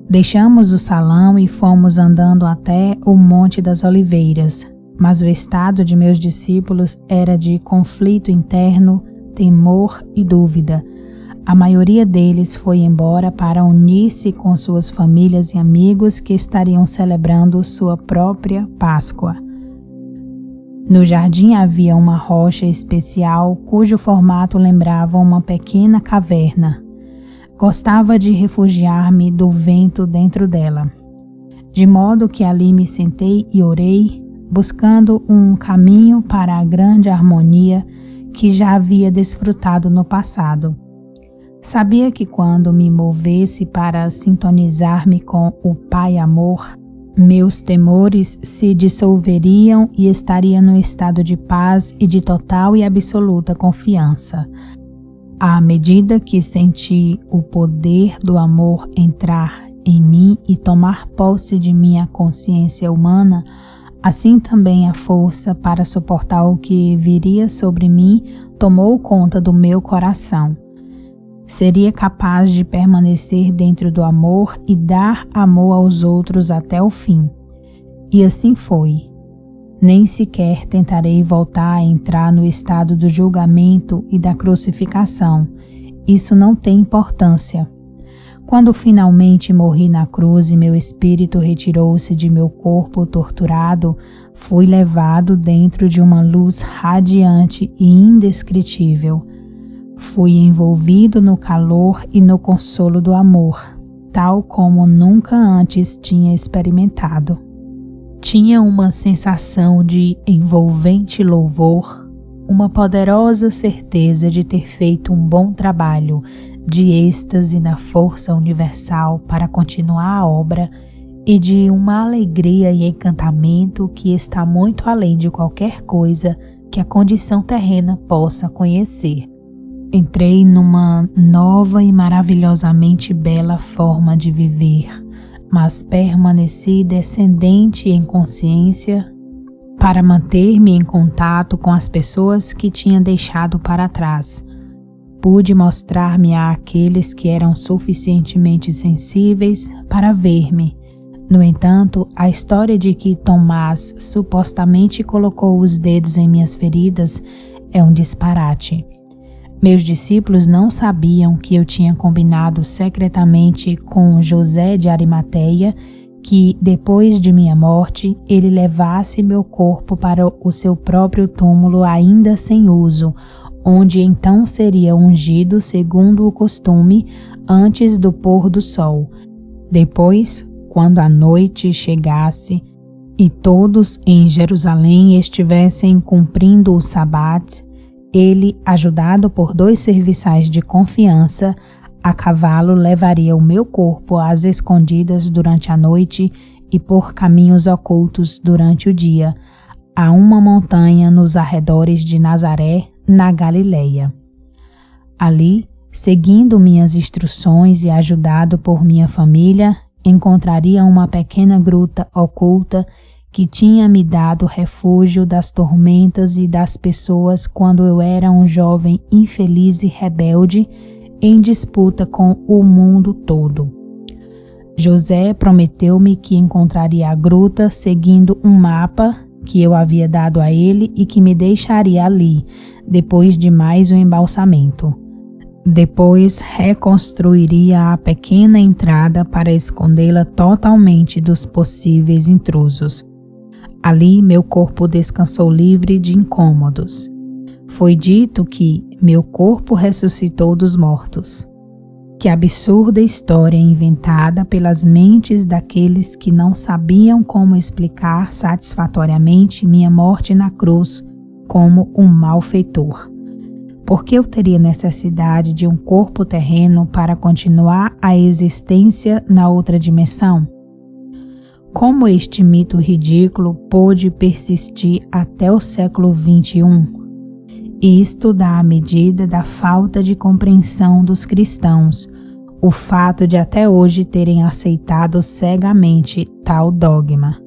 Deixamos o salão e fomos andando até o Monte das Oliveiras, mas o estado de meus discípulos era de conflito interno, temor e dúvida. A maioria deles foi embora para unir-se com suas famílias e amigos que estariam celebrando sua própria Páscoa. No jardim havia uma rocha especial cujo formato lembrava uma pequena caverna. Gostava de refugiar-me do vento dentro dela, de modo que ali me sentei e orei, buscando um caminho para a grande harmonia que já havia desfrutado no passado. Sabia que quando me movesse para sintonizar-me com o Pai Amor, meus temores se dissolveriam e estaria no estado de paz e de total e absoluta confiança. À medida que senti o poder do amor entrar em mim e tomar posse de minha consciência humana, assim também a força para suportar o que viria sobre mim tomou conta do meu coração. Seria capaz de permanecer dentro do amor e dar amor aos outros até o fim. E assim foi. Nem sequer tentarei voltar a entrar no estado do julgamento e da crucificação. Isso não tem importância. Quando finalmente morri na cruz e meu espírito retirou-se de meu corpo torturado, fui levado dentro de uma luz radiante e indescritível. Fui envolvido no calor e no consolo do amor. tal como nunca antes tinha experimentado. Tinha uma sensação de envolvente louvor, uma poderosa certeza de ter feito um bom trabalho, de êxtase na força universal para continuar a obra e de uma alegria e encantamento que está muito além de qualquer coisa que a condição terrena possa conhecer. Entrei numa nova e maravilhosamente bela forma de viver, mas permaneci descendente em consciência para manter-me em contato com as pessoas que tinha deixado para trás. Pude mostrar-me àqueles que eram suficientemente sensíveis para ver-me. No entanto, a história de que Tomás supostamente colocou os dedos em minhas feridas é um disparate. Meus discípulos não sabiam que eu tinha combinado secretamente com José de Arimateia que, depois de minha morte, ele levasse meu corpo para o seu próprio túmulo ainda sem uso, onde então seria ungido segundo o costume antes do pôr do sol. Depois, quando a noite chegasse e todos em Jerusalém estivessem cumprindo o sabate, ele, ajudado por 2 serviçais de confiança, a cavalo levaria o meu corpo às escondidas durante a noite e por caminhos ocultos durante o dia, a uma montanha nos arredores de Nazaré, na Galileia. Ali, seguindo minhas instruções e ajudado por minha família, encontraria uma pequena gruta oculta que tinha me dado refúgio das tormentas e das pessoas quando eu era um jovem infeliz e rebelde em disputa com o mundo todo. José prometeu-me que encontraria a gruta seguindo um mapa que eu havia dado a ele e que me deixaria ali, depois de mais um embalsamento. Depois reconstruiria a pequena entrada para escondê-la totalmente dos possíveis intrusos. Ali meu corpo descansou livre de incômodos. Foi dito que meu corpo ressuscitou dos mortos. Que absurda história inventada pelas mentes daqueles que não sabiam como explicar satisfatoriamente minha morte na cruz como um malfeitor. Por que eu teria necessidade de um corpo terreno para continuar a existência na outra dimensão? Como este mito ridículo pôde persistir até o século XXI? Isto dá a medida da falta de compreensão dos cristãos, o fato de até hoje terem aceitado cegamente tal dogma.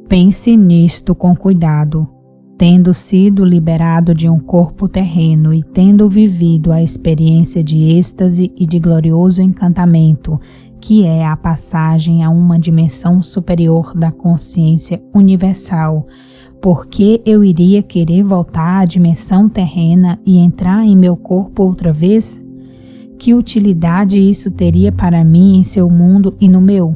Pense nisto com cuidado. Tendo sido liberado de um corpo terreno e tendo vivido a experiência de êxtase e de glorioso encantamento, que é a passagem a uma dimensão superior da consciência universal, por que eu iria querer voltar à dimensão terrena e entrar em meu corpo outra vez? Que utilidade isso teria para mim em seu mundo e no meu?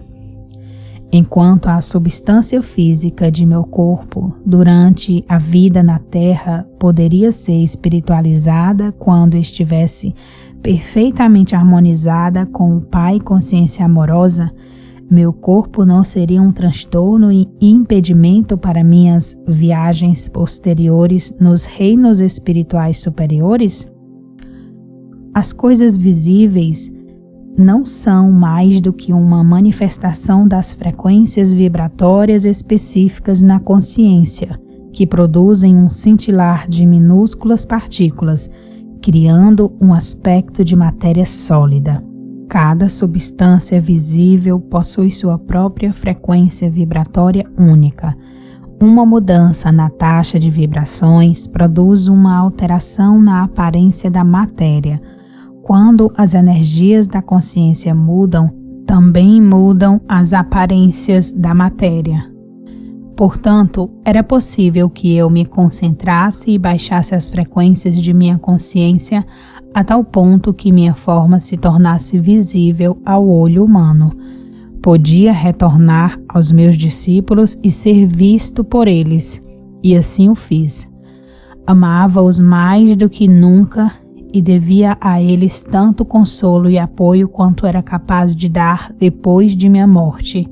Enquanto a substância física de meu corpo, durante a vida na Terra, poderia ser espiritualizada quando estivesse perfeitamente harmonizada com o Pai Consciência Amorosa, meu corpo não seria um transtorno e impedimento para minhas viagens posteriores nos reinos espirituais superiores? As coisas visíveis não são mais do que uma manifestação das frequências vibratórias específicas na consciência, que produzem um cintilar de minúsculas partículas, criando um aspecto de matéria sólida. Cada substância visível possui sua própria frequência vibratória única. Uma mudança na taxa de vibrações produz uma alteração na aparência da matéria. Quando as energias da consciência mudam, também mudam as aparências da matéria. Portanto, era possível que eu me concentrasse e baixasse as frequências de minha consciência a tal ponto que minha forma se tornasse visível ao olho humano. Podia retornar aos meus discípulos e ser visto por eles, e assim o fiz. Amava-os mais do que nunca e devia a eles tanto consolo e apoio quanto era capaz de dar depois de minha morte.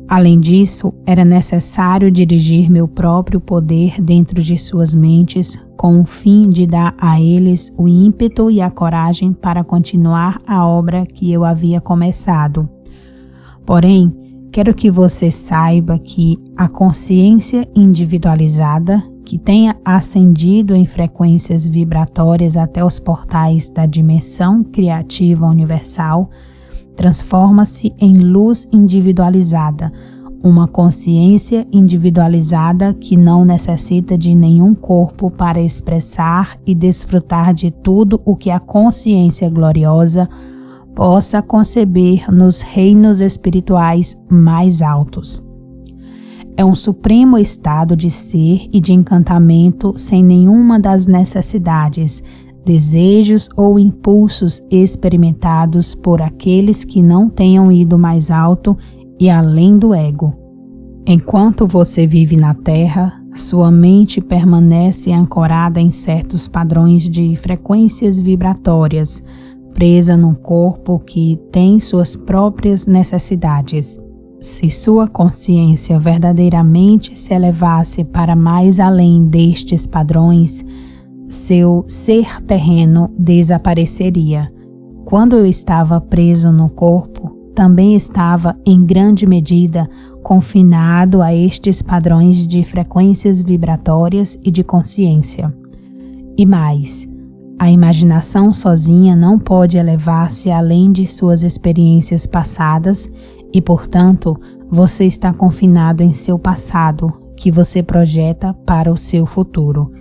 Além disso, era necessário dirigir meu próprio poder dentro de suas mentes, com o fim de dar a eles o ímpeto e a coragem para continuar a obra que eu havia começado. Porém, quero que você saiba que a consciência individualizada, que tenha ascendido em frequências vibratórias até os portais da dimensão criativa universal, transforma-se em luz individualizada, uma consciência individualizada que não necessita de nenhum corpo para expressar e desfrutar de tudo o que a consciência gloriosa possa conceber nos reinos espirituais mais altos. É um supremo estado de ser e de encantamento sem nenhuma das necessidades, desejos ou impulsos experimentados por aqueles que não tenham ido mais alto e além do ego. Enquanto você vive na Terra, sua mente permanece ancorada em certos padrões de frequências vibratórias, presa num corpo que tem suas próprias necessidades. Se sua consciência verdadeiramente se elevasse para mais além destes padrões, seu ser terreno desapareceria. Quando eu estava preso no corpo, também estava, em grande medida, confinado a estes padrões de frequências vibratórias e de consciência. E mais, a imaginação sozinha não pode elevar-se além de suas experiências passadas e, portanto, você está confinado em seu passado, que você projeta para o seu futuro.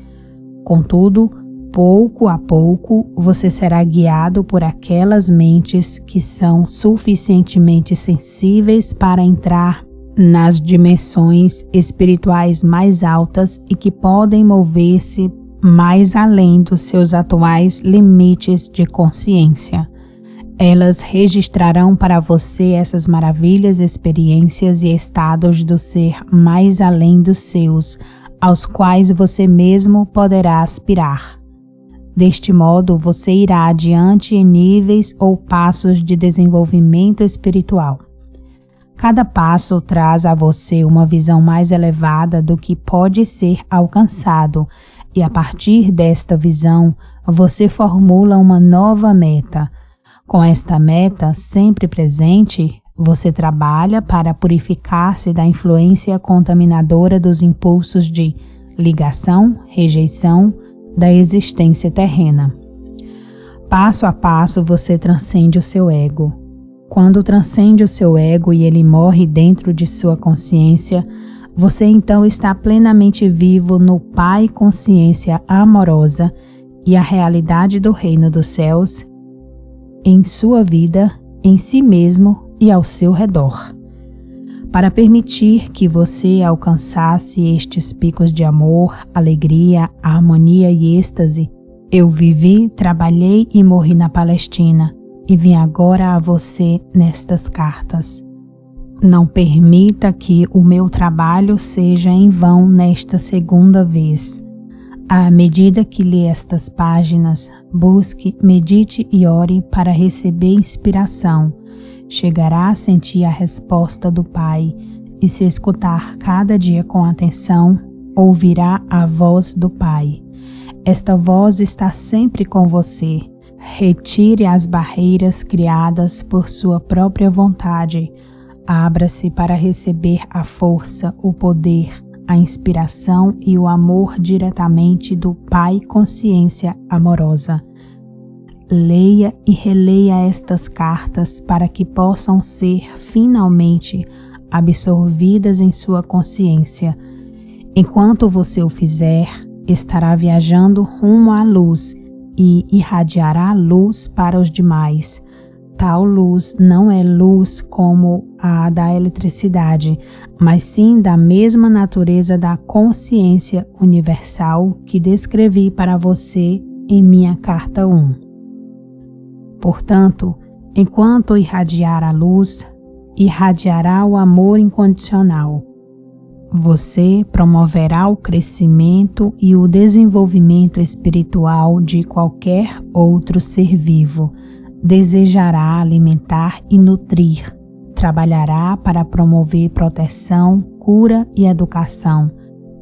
Contudo, pouco a pouco, você será guiado por aquelas mentes que são suficientemente sensíveis para entrar nas dimensões espirituais mais altas e que podem mover-se mais além dos seus atuais limites de consciência. Elas registrarão para você essas maravilhas, experiências e estados do ser mais além dos seus, aos quais você mesmo poderá aspirar. Deste modo, você irá adiante em níveis ou passos de desenvolvimento espiritual. Cada passo traz a você uma visão mais elevada do que pode ser alcançado, e a partir desta visão, você formula uma nova meta. Com esta meta sempre presente, você trabalha para purificar-se da influência contaminadora dos impulsos de ligação, rejeição da existência terrena. Passo a passo você transcende o seu ego. Quando transcende o seu ego e ele morre dentro de sua consciência, você então está plenamente vivo no Pai Consciência amorosa e a realidade do reino dos céus em sua vida, em si mesmo e ao seu redor. Para permitir que você alcançasse estes picos de amor, alegria, harmonia e êxtase, eu vivi, trabalhei e morri na Palestina e vim agora a você nestas cartas. Não permita que o meu trabalho seja em vão nesta segunda vez. À medida que lê estas páginas, busque, medite e ore para receber inspiração. Chegará a sentir a resposta do Pai e, se escutar cada dia com atenção, ouvirá a voz do Pai. Esta voz está sempre com você. Retire as barreiras criadas por sua própria vontade. Abra-se para receber a força, o poder, a inspiração e o amor diretamente do Pai Consciência amorosa. Leia e releia estas cartas para que possam ser finalmente absorvidas em sua consciência. Enquanto você o fizer, estará viajando rumo à luz e irradiará luz para os demais. Tal luz não é luz como a da eletricidade, mas sim da mesma natureza da consciência universal que descrevi para você em minha carta 1. Portanto, enquanto irradiar a luz, irradiará o amor incondicional. Você promoverá o crescimento e o desenvolvimento espiritual de qualquer outro ser vivo. Desejará alimentar e nutrir. Trabalhará para promover proteção, cura e educação.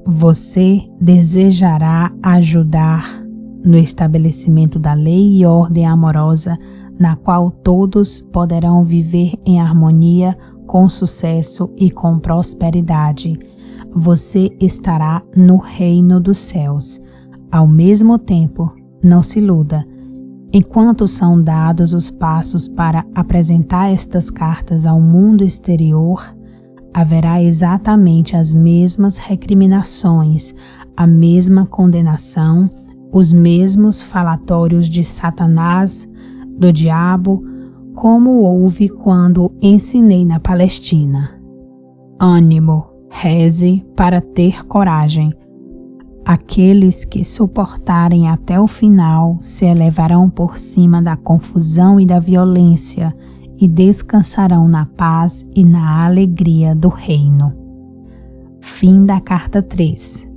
Você desejará ajudar no estabelecimento da lei e ordem amorosa, na qual todos poderão viver em harmonia, com sucesso e com prosperidade. Você estará no reino dos céus. Ao mesmo tempo, não se iluda. Enquanto são dados os passos para apresentar estas cartas ao mundo exterior, haverá exatamente as mesmas recriminações, a mesma condenação, os mesmos falatórios de Satanás, do diabo, como houve quando ensinei na Palestina. Ânimo, reze para ter coragem. Aqueles que suportarem até o final se elevarão por cima da confusão e da violência e descansarão na paz e na alegria do reino. Fim da carta 3.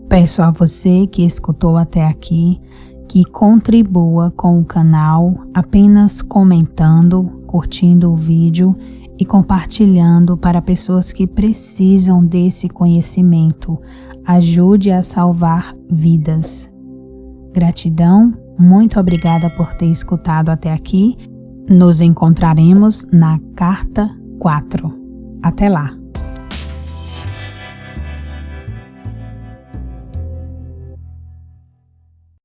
Peço a você que escutou até aqui que contribua com o canal apenas comentando, curtindo o vídeo e compartilhando para pessoas que precisam desse conhecimento. Ajude a salvar vidas. Gratidão, muito obrigada por ter escutado até aqui. Nos encontraremos na carta 4. Até lá!